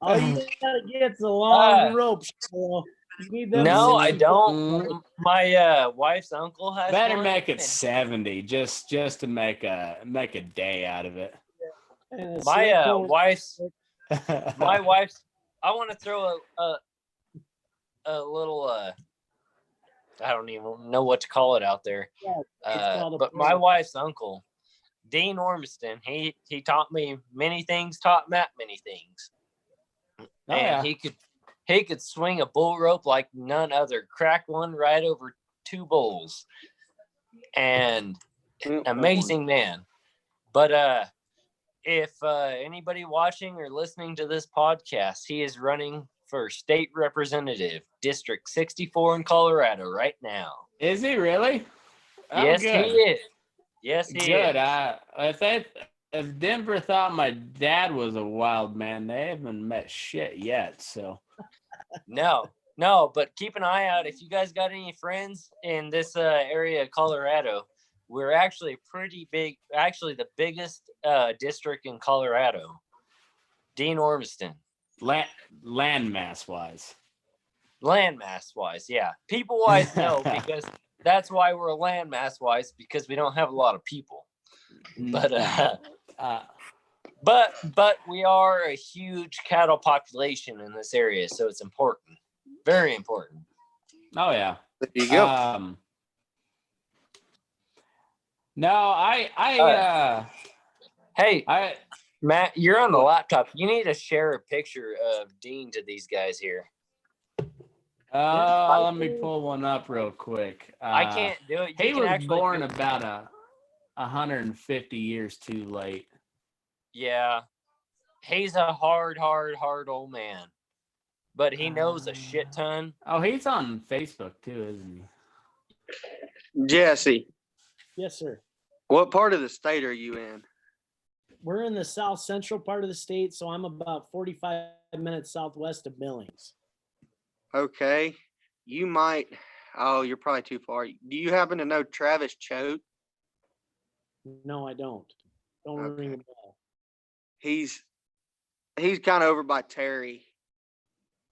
Speaker 4: All you gotta get is a long rope. So you need them.
Speaker 3: No, I don't. My wife's uncle has.
Speaker 2: Better make it 70, just to make a day out of it.
Speaker 3: My wife's. I want to throw a little. I don't even know what to call it out there. But my wife's uncle, Dean Ormiston, he taught me many things, taught Matt many things. And he could swing a bull rope like none other. Crack one right over 2 bulls. And amazing man. But if anybody watching or listening to this podcast, he is running for state representative, District 64 in Colorado right now.
Speaker 2: Is he really?
Speaker 3: Oh, yes, good. He is. Yes, he
Speaker 2: good.
Speaker 3: is.
Speaker 2: If Denver thought my dad was a wild man, they haven't met shit yet. So
Speaker 3: no, but keep an eye out. If you guys got any friends in this area of Colorado, we're actually pretty big. Actually, the biggest district in Colorado. Dean Ormiston.
Speaker 2: Land mass wise, yeah. People wise, no, because that's why we're land mass wise, because we don't have a lot of people. But we are a huge cattle population in this area, so it's important, very important. Oh yeah,
Speaker 1: there you go.
Speaker 3: Hey, Matt, you're on the laptop. You need to share a picture of Dean to these guys here.
Speaker 2: Let me pull one up real quick.
Speaker 3: I can't do it.
Speaker 2: He was born about 150 years too late.
Speaker 3: Yeah. He's a hard old man. But he knows a shit ton.
Speaker 2: Oh, he's on Facebook too, isn't he?
Speaker 1: Jesse.
Speaker 4: Yes, sir.
Speaker 1: What part of the state are you in?
Speaker 4: We're in the south central part of the state, so I'm about 45 minutes southwest of Billings.
Speaker 1: Okay. You might. Oh, you're probably too far. Do you happen to know Travis Choate?
Speaker 4: No, I don't. Don't ring a bell.
Speaker 1: He's kind of over by Terry.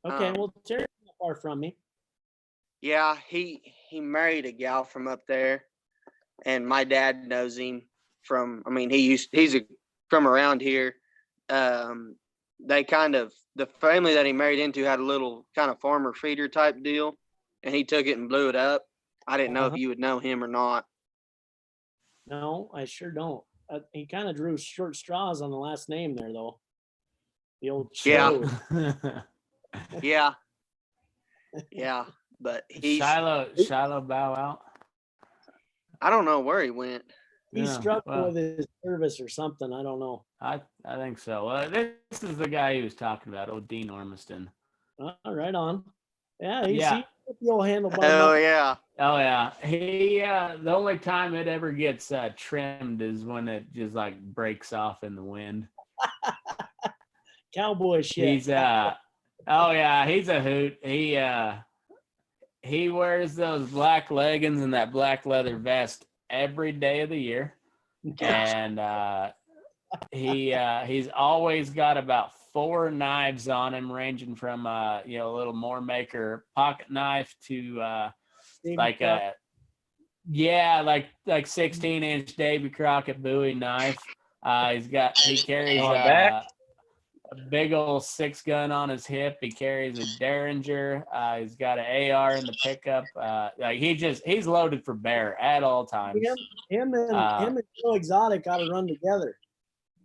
Speaker 4: Okay, well, Terry's not far from me.
Speaker 1: Yeah, he married a gal from up there, and my dad knows him from. I mean, he's from around here. They the family that he married into had a little kind of farmer feeder type deal, and he took it and blew it up. I didn't know if you would know him or not.
Speaker 4: No, I sure don't. He kind of drew short straws on the last name there, though. The old
Speaker 1: Choate. Yeah. But he's
Speaker 2: Shiloh bow out.
Speaker 1: I don't know where he went.
Speaker 4: He's struggling with his service or something. I don't know.
Speaker 2: I think so. This is the guy he was talking about, old Dean Ormiston.
Speaker 4: Right on. Yeah, he's the old handlebar.
Speaker 1: Oh yeah.
Speaker 2: Oh yeah. He the only time it ever gets trimmed is when it just like breaks off in the wind.
Speaker 4: Cowboy shit.
Speaker 2: He's oh yeah, he's a hoot. He wears those black leggings and that black leather vest every day of the year. And he's always got about 4 knives on him, ranging from a little more maker pocket knife to like a Yeah, like 16-inch Davy Crockett Bowie knife. He carries
Speaker 3: On back?
Speaker 2: a big old 6-gun on his hip. He carries a Derringer. He's got an AR in the pickup. He's loaded for bear at all times.
Speaker 4: Him and Joe Exotic ought to run together.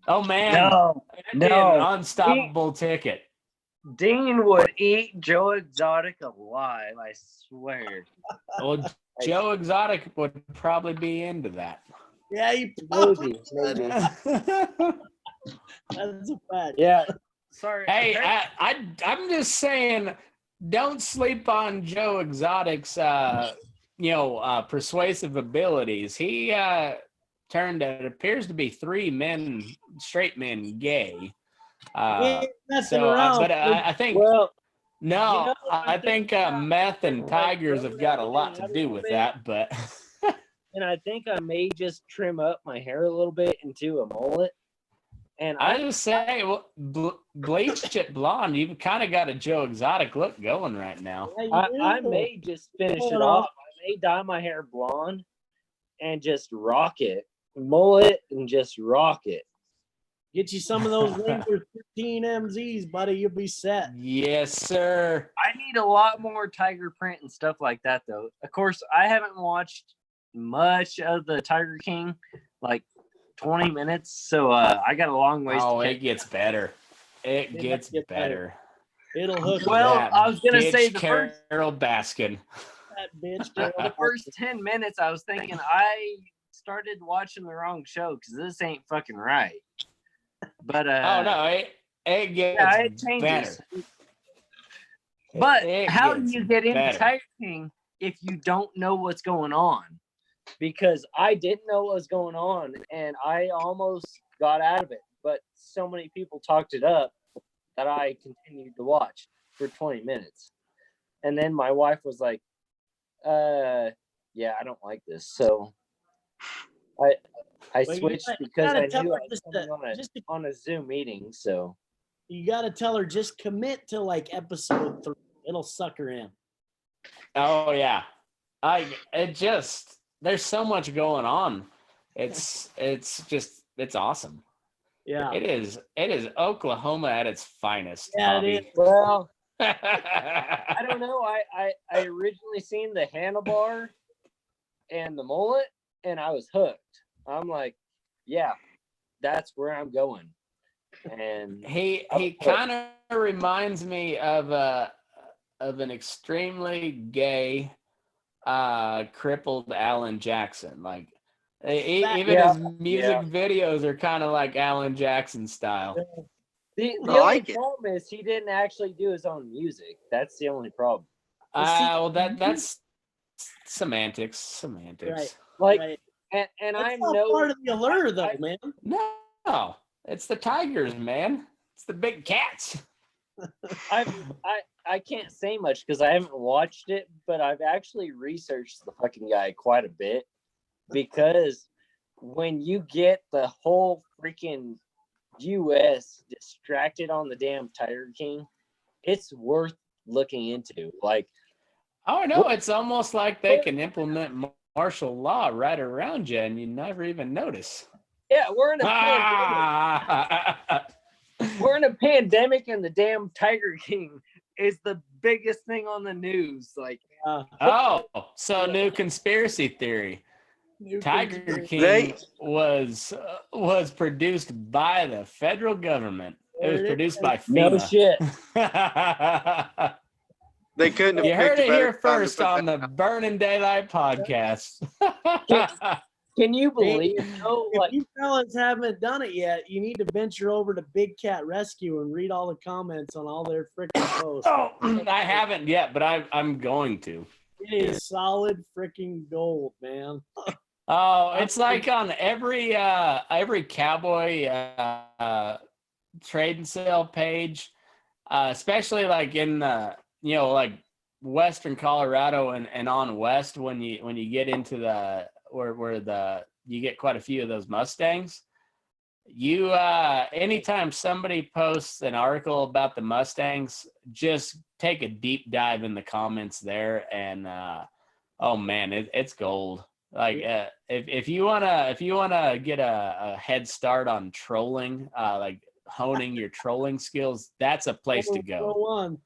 Speaker 2: Oh man,
Speaker 3: No,
Speaker 2: it'd be an unstoppable ticket.
Speaker 3: Dean would eat Joe Exotic alive, I swear.
Speaker 2: Well, Joe Exotic would probably be into that.
Speaker 4: Yeah, he
Speaker 3: Maybe.
Speaker 4: That's a fact.
Speaker 3: Yeah. Sorry.
Speaker 2: Hey, I'm just saying, don't sleep on Joe Exotic's, persuasive abilities. He turned it appears to be 3 straight men gay. I think I think meth and tigers have got a lot to do with that, but
Speaker 3: and I think I may just trim up my hair a little bit into a mullet. And
Speaker 2: I just say, bleach it blonde. You've kind of got a Joe Exotic look going right now.
Speaker 3: I may just finish it off. I may dye my hair blonde and just rock it, mullet, and just rock it.
Speaker 4: Get you some of those Wrangler 15 MZs, buddy. You'll be set.
Speaker 2: Yes, sir.
Speaker 3: I need a lot more tiger print and stuff like that, though. Of course, I haven't watched much of the Tiger King, like 20 minutes, so I got a long ways to
Speaker 2: it gets better. It gets better.
Speaker 4: It'll hook.
Speaker 3: Well, I was going to say the
Speaker 2: Carol Baskin.
Speaker 4: That bitch.
Speaker 3: The first 10 minutes, I was thinking I started watching the wrong show because this ain't fucking right. But
Speaker 2: it gets better.
Speaker 3: But how do you get into Tiger King if you don't know what's going on? Because I didn't know what was going on, and I almost got out of it. But so many people talked it up that I continued to watch for 20 minutes. And then my wife was like, yeah, I don't like this. So I switched because I knew I was on a Zoom meeting. So
Speaker 4: you got to tell her, just commit to like episode 3. It'll suck her in.
Speaker 2: Oh yeah. There's so much going on. It's awesome.
Speaker 4: Yeah.
Speaker 2: It is Oklahoma at its finest.
Speaker 4: Yeah,
Speaker 2: Bobbie.
Speaker 4: it is.
Speaker 3: Well, I don't know. I originally seen the handlebar and the mullet, and I was hooked. I'm like, yeah, that's where I'm going. And
Speaker 2: he kind of reminds me of an extremely gay, crippled Alan Jackson. Like even his music videos are kind of like Alan Jackson style.
Speaker 3: The only problem is he didn't actually do his own music. That's the only problem.
Speaker 2: That's semantics.
Speaker 4: Right.
Speaker 3: Like,
Speaker 4: right.
Speaker 3: And
Speaker 4: that's
Speaker 3: I'm
Speaker 4: not part of the allure, though, man.
Speaker 2: No, it's the tigers, man. It's the big cats.
Speaker 3: I can't say much because I haven't watched it, but I've actually researched the fucking guy quite a bit, because when you get the whole freaking US distracted on the damn Tiger King, it's worth looking into. Like,
Speaker 2: oh no, it's almost like they can implement martial law right around you and you never even notice.
Speaker 3: Yeah, we're in a pandemic. We're in a pandemic, and the damn Tiger King is the biggest thing on the news. Like,
Speaker 2: so new conspiracy theory. Tiger King was produced by the federal government. It was produced by FEMA.
Speaker 3: No shit.
Speaker 1: They couldn't have.
Speaker 2: You heard it here first on the Burning Daylight podcast.
Speaker 3: Can you believe?
Speaker 4: If you fellas haven't done it yet, you need to venture over to Big Cat Rescue and read all the comments on all their freaking posts.
Speaker 2: Oh, I haven't yet, but I'm going to.
Speaker 4: It is solid freaking gold, man.
Speaker 2: Oh, it's like on every cowboy trade and sale page, especially like in like Western Colorado and on west, when you get into the where you get quite a few of those Mustangs. You anytime somebody posts an article about the Mustangs, just take a deep dive in the comments there, and oh man, it's gold. Like if you wanna get a head start on trolling, like honing your trolling skills, that's a place to go.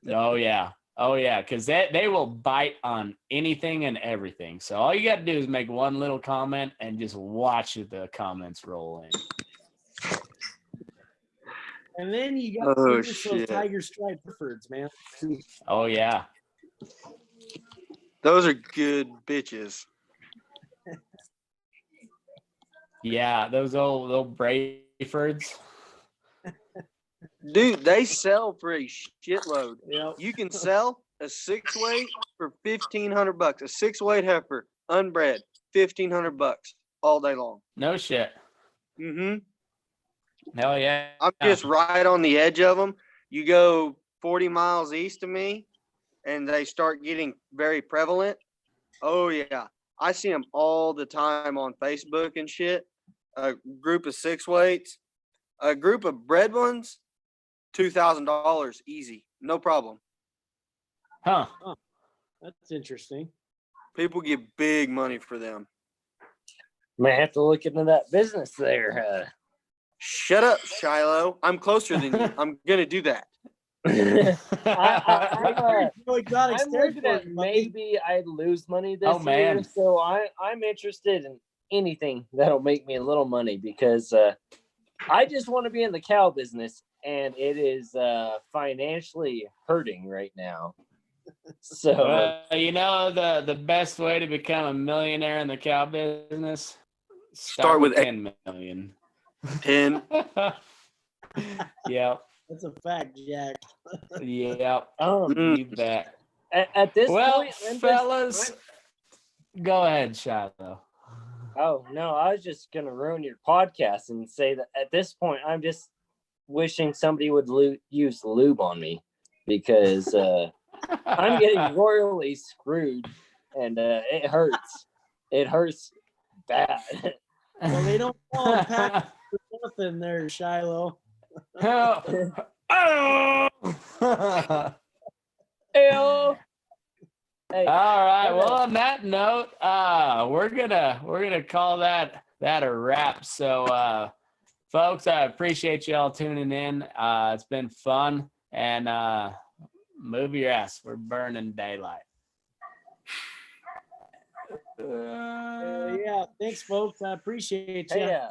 Speaker 2: Oh yeah. Oh yeah, because they will bite on anything and everything. So all you got to do is make one little comment and just watch the comments roll in.
Speaker 4: And then you got to produce those tiger stripe Herefords, man.
Speaker 2: Oh yeah.
Speaker 1: Those are good bitches.
Speaker 2: Yeah, those old Brayfords.
Speaker 1: Dude, they sell for a shitload.
Speaker 4: Yep.
Speaker 1: You can sell a 6-weight for $1,500. A 6-weight heifer, unbred, $1,500 all day long.
Speaker 2: No shit.
Speaker 1: Mm-hmm.
Speaker 2: Hell yeah.
Speaker 1: I'm just right on the edge of them. You go 40 miles east of me, and they start getting very prevalent. Oh yeah, I see them all the time on Facebook and shit. A group of 6-weights, a group of bred ones. $2,000 easy, no problem.
Speaker 2: Huh.
Speaker 4: That's interesting.
Speaker 1: People get big money for them.
Speaker 3: Might have to look into that business there.
Speaker 1: Shut up, Shiloh. I'm closer than you. I'm gonna do that.
Speaker 3: I'm looking at maybe I'd lose money this year, so I'm interested in anything that'll make me a little money because I just want to be in the cow business, and it is financially hurting right now. So
Speaker 2: you know the best way to become a millionaire in the cow business?
Speaker 1: Start with
Speaker 2: 10 million.
Speaker 1: 10.
Speaker 2: Yep.
Speaker 4: That's a fact, Jack.
Speaker 2: Yep. You bet.
Speaker 3: At this point,
Speaker 2: fellas, go ahead, Shiloh.
Speaker 3: Oh no, I was just gonna ruin your podcast and say that at this point, I'm just wishing somebody would use lube on me because I'm getting royally screwed, and it hurts. It hurts bad.
Speaker 4: Well, they don't call them pack for nothing there, Shiloh.
Speaker 2: Oh!
Speaker 3: Hey,
Speaker 2: all right. Well, on that note, we're gonna call that a wrap. So, folks, I appreciate y'all tuning in. It's been fun, and move your ass. We're burning daylight.
Speaker 4: Yeah, thanks, folks. I appreciate you.
Speaker 3: Yeah.